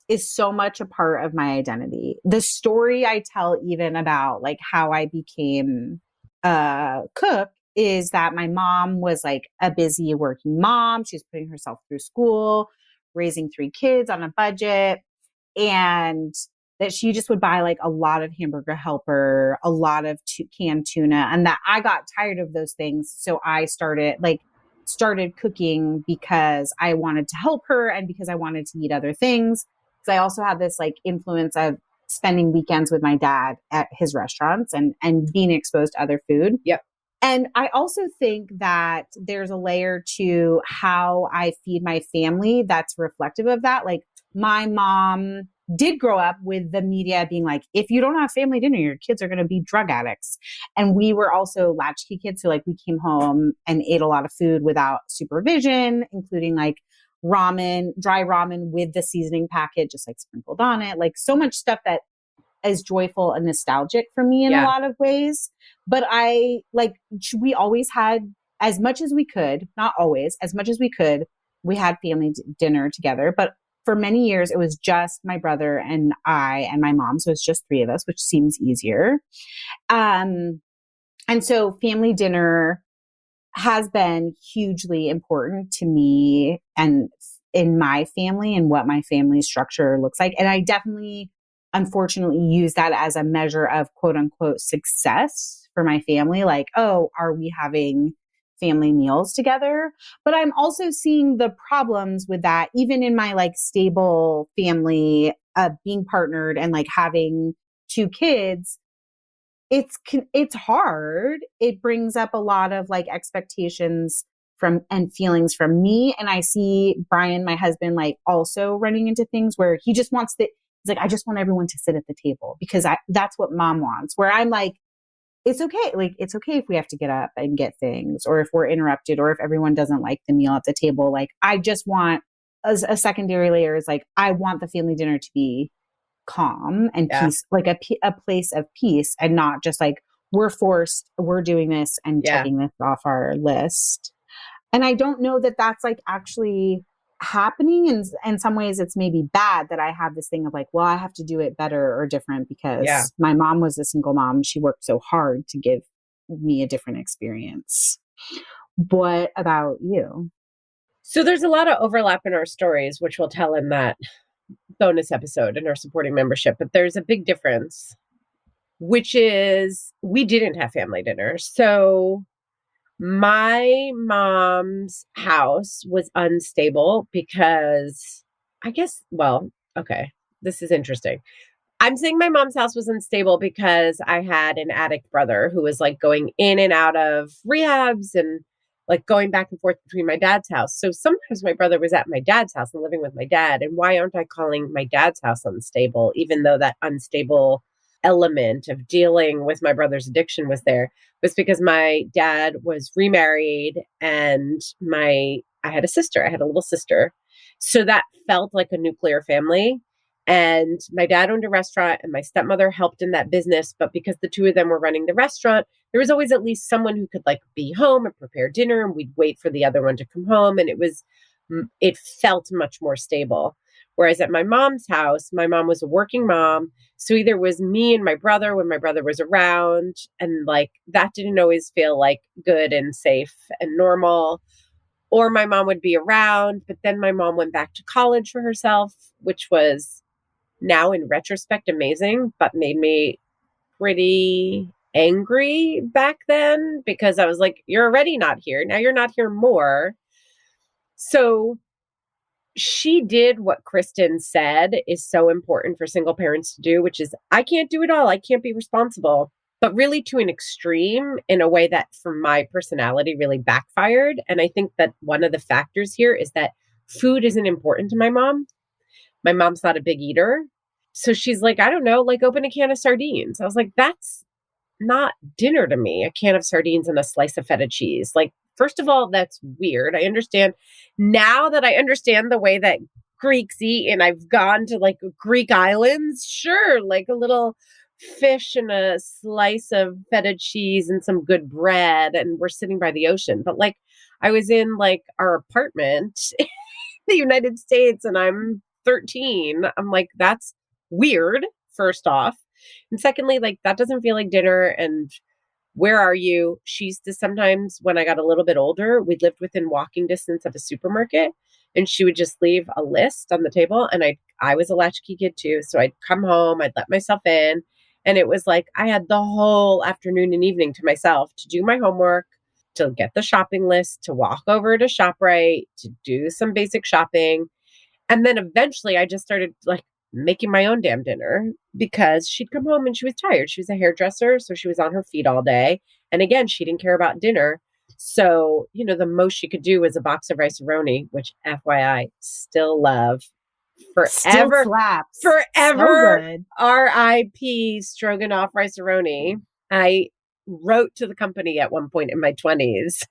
is so much a part of my identity. The story I tell even about like how I became a cook is that my mom was like a busy working mom. She was putting herself through school, raising 3 kids on a budget, and that she just would buy like a lot of Hamburger Helper, a lot of canned tuna, and that I got tired of those things. So I started cooking because I wanted to help her and because I wanted to eat other things. Because I also had this like influence of spending weekends with my dad at his restaurants and being exposed to other food. Yep. And I also think that there's a layer to how I feed my family that's reflective of that. Like my mom did grow up with the media being like, if you don't have family dinner, your kids are going to be drug addicts. And we were also latchkey kids. So like we came home and ate a lot of food without supervision, including like ramen, dry ramen with the seasoning packet, just like sprinkled on it. Like so much stuff that is joyful and nostalgic for me in a lot of ways. But we always had, as much as we could, not always, as much as we could, we had family dinner together. But for many years, it was just my brother and I and my mom. So it's just 3 of us, which seems easier. And so family dinner has been hugely important to me and in my family and what my family structure looks like. And I definitely, unfortunately, use that as a measure of quote unquote success for my family. Like, oh, are we having family meals together? But I'm also seeing the problems with that, even in my like stable family, being partnered and like having 2 kids. It's hard. It brings up a lot of like expectations and feelings from me. And I see Brian, my husband, like also running into things where he just wants he's like, I just want everyone to sit at the table because that's what mom wants. Where I'm like, it's okay. Like, it's okay if we have to get up and get things, or if we're interrupted, or if everyone doesn't like the meal at the table. Like, I just want a secondary layer is like, I want the family dinner to be calm and peace, like a place of peace, and not just like, we're doing this and checking this off our list. And I don't know that that's like actually happening. And in some ways it's maybe bad that I have this thing of like, well, I have to do it better or different because my mom was a single mom. She worked so hard to give me a different experience. What about you? So there's a lot of overlap in our stories, which we'll tell in that bonus episode in our supporting membership. But there's a big difference, which is we didn't have family dinner. So my mom's house was unstable because this is interesting. I'm saying my mom's house was unstable because I had an addict brother who was like going in and out of rehabs and like going back and forth between my dad's house. So sometimes my brother was at my dad's house and living with my dad. And why aren't I calling my dad's house unstable, even though that unstable element of dealing with my brother's addiction was because my dad was remarried and I had a sister. I had a little sister. So that felt like a nuclear family. And my dad owned a restaurant and my stepmother helped in that business. But because the two of them were running the restaurant, there was always at least someone who could like be home and prepare dinner, and we'd wait for the other one to come home. And it felt much more stable. Whereas at my mom's house, my mom was a working mom. So either it was me and my brother when my brother was around, and like that didn't always feel like good and safe and normal. Or my mom would be around, but then my mom went back to college for herself, which was now in retrospect amazing, but made me pretty angry back then because I was like, you're already not here. Now you're not here more. So she did what Kristen said is so important for single parents to do, which is I can't do it all. I can't be responsible, but really to an extreme in a way that for my personality really backfired. And I think that one of the factors here is that food isn't important to my mom. My mom's not a big eater. So she's like, I don't know, like open a can of sardines. I was like, that's not dinner to me. A can of sardines and a slice of feta cheese. Like, first of all, that's weird. I understand now that I understand the way that Greeks eat and I've gone to like Greek islands. Sure, like a little fish and a slice of feta cheese and some good bread. And we're sitting by the ocean. But like I was in like our apartment in the United States and I'm 13. I'm like, that's weird, first off. And secondly, like that doesn't feel like dinner. And where are you? She used to sometimes, when I got a little bit older, we lived within walking distance of a supermarket, and she would just leave a list on the table. And I was a latchkey kid too. So I'd come home, I'd let myself in. And it was like I had the whole afternoon and evening to myself to do my homework, to get the shopping list, to walk over to ShopRite, to do some basic shopping. And then eventually I just started like making my own damn dinner because she'd come home and she was tired. She was a hairdresser, so she was on her feet all day. And again, she didn't care about dinner. So, you know, the most she could do was a box of rice-a-roni, which FYI, still love. Still Forever, slaps. forever, So good. RIP stroganoff rice-a-roni. I wrote to the company at one point in my 20s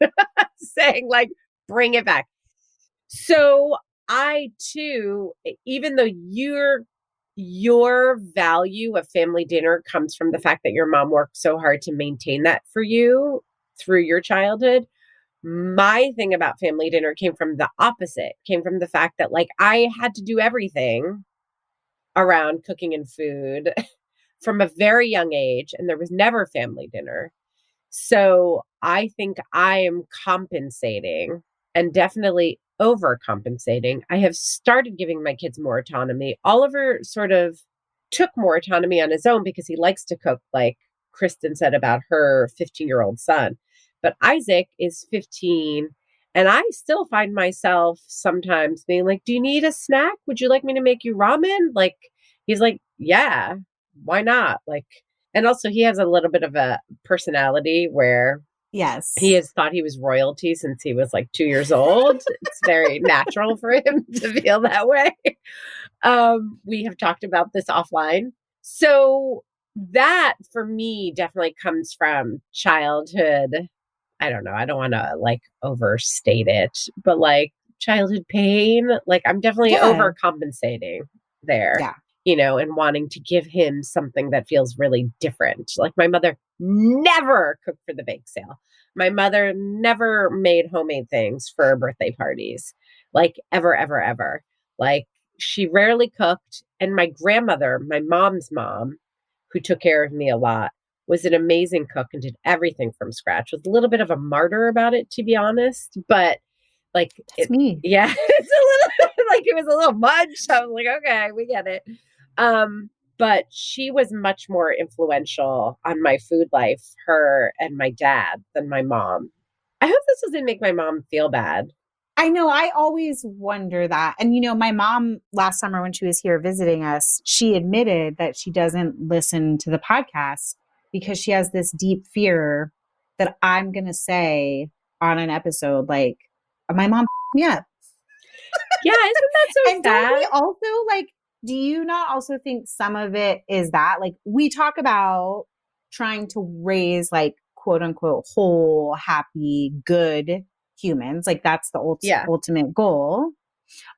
saying like, bring it back. So I too, even though your value of family dinner comes from the fact that your mom worked so hard to maintain that for you through your childhood, my thing about family dinner came from the opposite, came from the fact that like I had to do everything around cooking and food from a very young age, and there was never family dinner. So I think I am compensating and definitely overcompensating. I have started giving my kids more autonomy. Oliver sort of took more autonomy on his own because he likes to cook, like Kristen said about her 15-year-old son. But Isaac is 15, and I still find myself sometimes being like, do you need a snack? Would you like me to make you ramen? Like, he's like, yeah, why not? Like, and also he has a little bit of a personality where Yes. he has thought he was royalty since he was like 2 years old. It's very natural for him to feel that way. We have talked about this offline. So that for me definitely comes from childhood. I don't know. I don't want to like overstate it, but like childhood pain, like I'm definitely overcompensating there. Yeah. You know, and wanting to give him something that feels really different. Like my mother never cooked for the bake sale. My mother never made homemade things for birthday parties, like ever, ever, ever. Like she rarely cooked. And my grandmother, my mom's mom, who took care of me a lot, was an amazing cook and did everything from scratch. Was a little bit of a martyr about it, to be honest. But like, That's me. Yeah, it's a little like it was a little much. I was like, okay, we get it. But she was much more influential on my food life, her and my dad, than my mom. I hope this doesn't make my mom feel bad. I know. I always wonder that. And, you know, my mom last summer when she was here visiting us, she admitted that she doesn't listen to the podcast because she has this deep fear that I'm going to say on an episode, like, my mom me up. Yeah, isn't that so And sad? don't we also like do you not also think some of it is that, like, we talk about trying to raise, like, quote unquote, whole, happy, good humans. Like, that's the ultimate goal,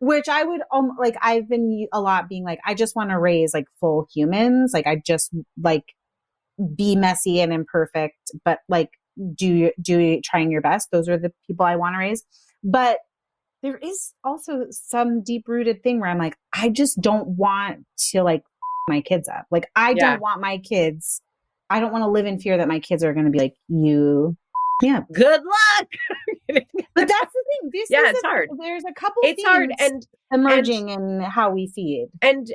which I would, like, I've been a lot being like, I just want to raise like full humans. Like, I just like be messy and imperfect, but like, trying your best. Those are the people I want to raise. But there is also some deep rooted thing where I'm like, I just don't want to like my kids up. Like, I don't want my kids. I don't want to live in fear that my kids are going to be like, yeah, good luck. But that's the thing. It's hard. There's a couple it's hard and emerging in how we feed. And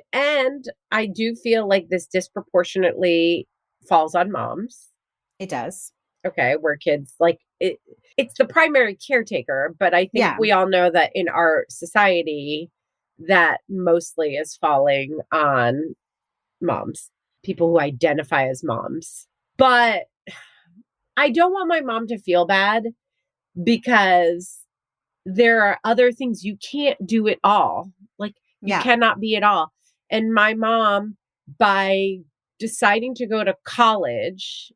I do feel like this disproportionately falls on moms. It does. Okay, where kids like it's the primary caretaker, but I think we all know that in our society that mostly is falling on moms, people who identify as moms. But I don't want my mom to feel bad because there are other things you can't do it all. Like you cannot be it all. And my mom, by deciding to go to college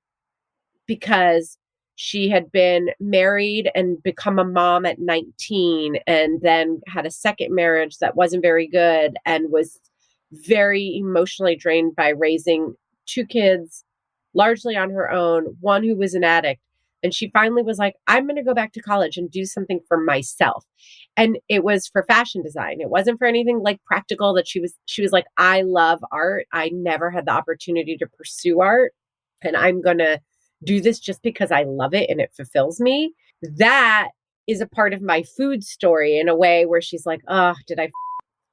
because she had been married and become a mom at 19 and then had a second marriage that wasn't very good and was very emotionally drained by raising two kids largely on her own, one who was an addict. And she finally was like, I'm going to go back to college and do something for myself. And it was for fashion design. It wasn't for anything like practical that she was like, I love art. I never had the opportunity to pursue art. And I'm going to do this just because I love it and it fulfills me. That is a part of my food story in a way where she's like, oh, did I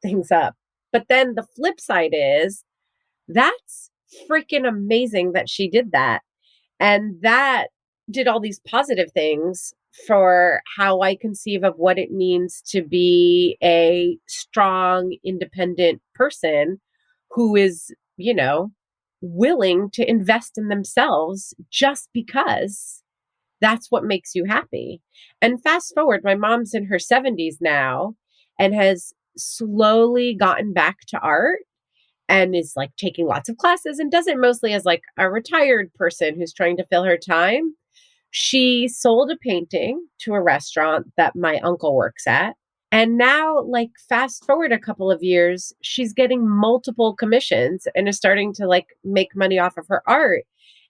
things up? But then the flip side is that's freaking amazing that she did that. And that did all these positive things for how I conceive of what it means to be a strong, independent person who is, willing to invest in themselves just because that's what makes you happy. And fast forward, my mom's in her 70s now and has slowly gotten back to art and is like taking lots of classes and does it mostly as like a retired person who's trying to fill her time. She sold a painting to a restaurant that my uncle works at. And now, like, fast forward a couple of years, she's getting multiple commissions and is starting to like make money off of her art.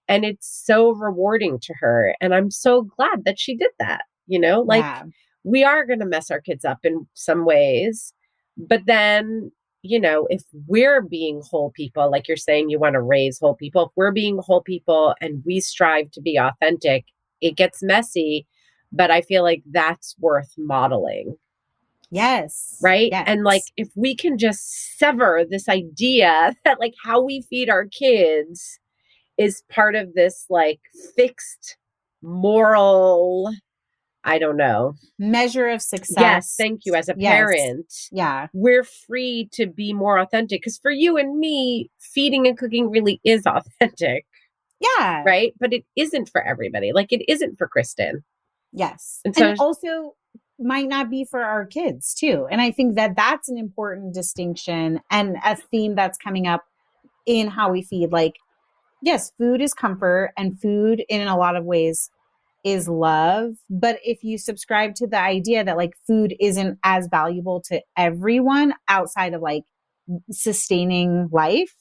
And it's so rewarding to her. And I'm so glad that she did that. We are going to mess our kids up in some ways. But then, if we're being whole people, like you're saying, you want to raise whole people, if we're being whole people and we strive to be authentic, it gets messy. But I feel like that's worth modeling. Yes. Right. Yes. And like, if we can just sever this idea that like how we feed our kids is part of this like fixed moral, I don't know, measure of success. Yes. Thank you. As a parent. Yeah. We're free to be more authentic because for you and me, feeding and cooking really is authentic. Yeah. Right. But it isn't for everybody. Like it isn't for Kristen. Yes. And so also might not be for our kids too. And I think that that's an important distinction and a theme that's coming up in how we feed. Like, yes, food is comfort and food in a lot of ways is love. But if you subscribe to the idea that like food isn't as valuable to everyone outside of like sustaining life,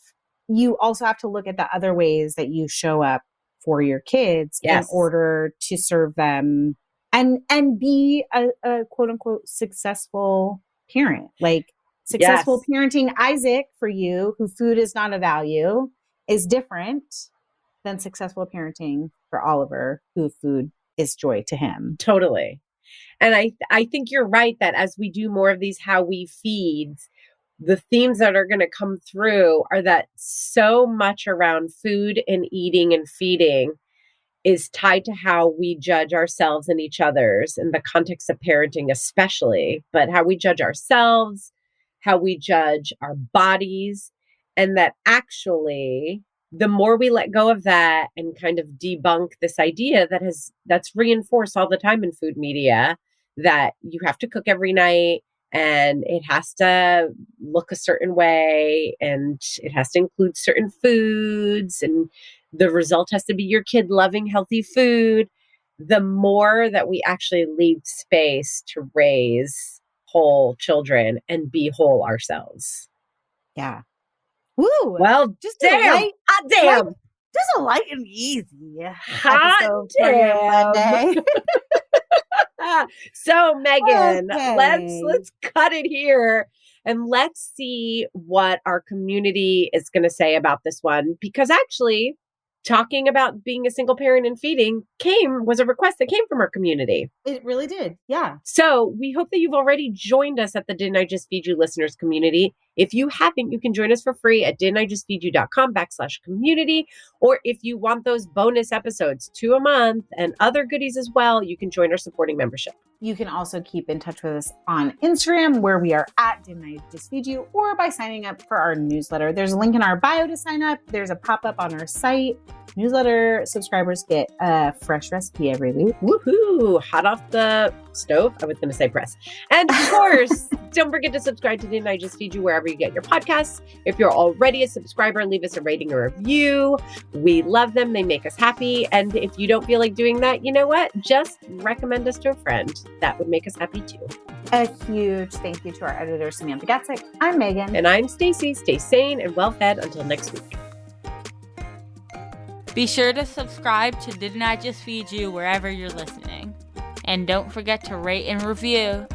you also have to look at the other ways that you show up for your kids in order to serve them and be a quote unquote successful parent. Like successful parenting Isaac for you, who food is not a value, is different than successful parenting for Oliver, who food is joy to him. Totally. And I think you're right that as we do more of these how we feeds, the themes that are going to come through are that so much around food and eating and feeding is tied to how we judge ourselves and each other's in the context of parenting, especially, but how we judge ourselves, how we judge our bodies, and that actually the more we let go of that and kind of debunk this idea that's reinforced all the time in food media, that you have to cook every night and it has to look a certain way, and it has to include certain foods, and the result has to be your kid loving healthy food, the more that we actually leave space to raise whole children and be whole ourselves. Yeah. Woo! Well, just damn. Hot damn. Just a light and easy Hot episode for your Monday. So Megan, Okay. let's cut it here and let's see what our community is going to say about this one, because actually talking about being a single parent and feeding was a request that came from our community. It really did. Yeah. So we hope that you've already joined us at the Didn't I Just Feed You listeners community. If you haven't, you can join us for free at didn'tijustfeedyou.com/community. Or if you want those bonus episodes 2 a month and other goodies as well, you can join our supporting membership. You can also keep in touch with us on Instagram, where we are at Didn't I Just Feed You, or by signing up for our newsletter. There's a link in our bio to sign up. There's a pop-up on our site. Newsletter subscribers get a fresh recipe every week. Woohoo! Hot off the stove. I was going to say press. And of course, don't forget to subscribe to Didn't I Just Feed You wherever you get your podcasts. If you're already a subscriber, leave us a rating or review. We love them. They make us happy. And if you don't feel like doing that, you know what? Just recommend us to a friend. That would make us happy too. A huge thank you to our editor, Samantha Gatzik. I'm Megan. And I'm Stacy. Stay sane and well-fed until next week. Be sure to subscribe to Didn't I Just Feed You wherever you're listening. And don't forget to rate and review.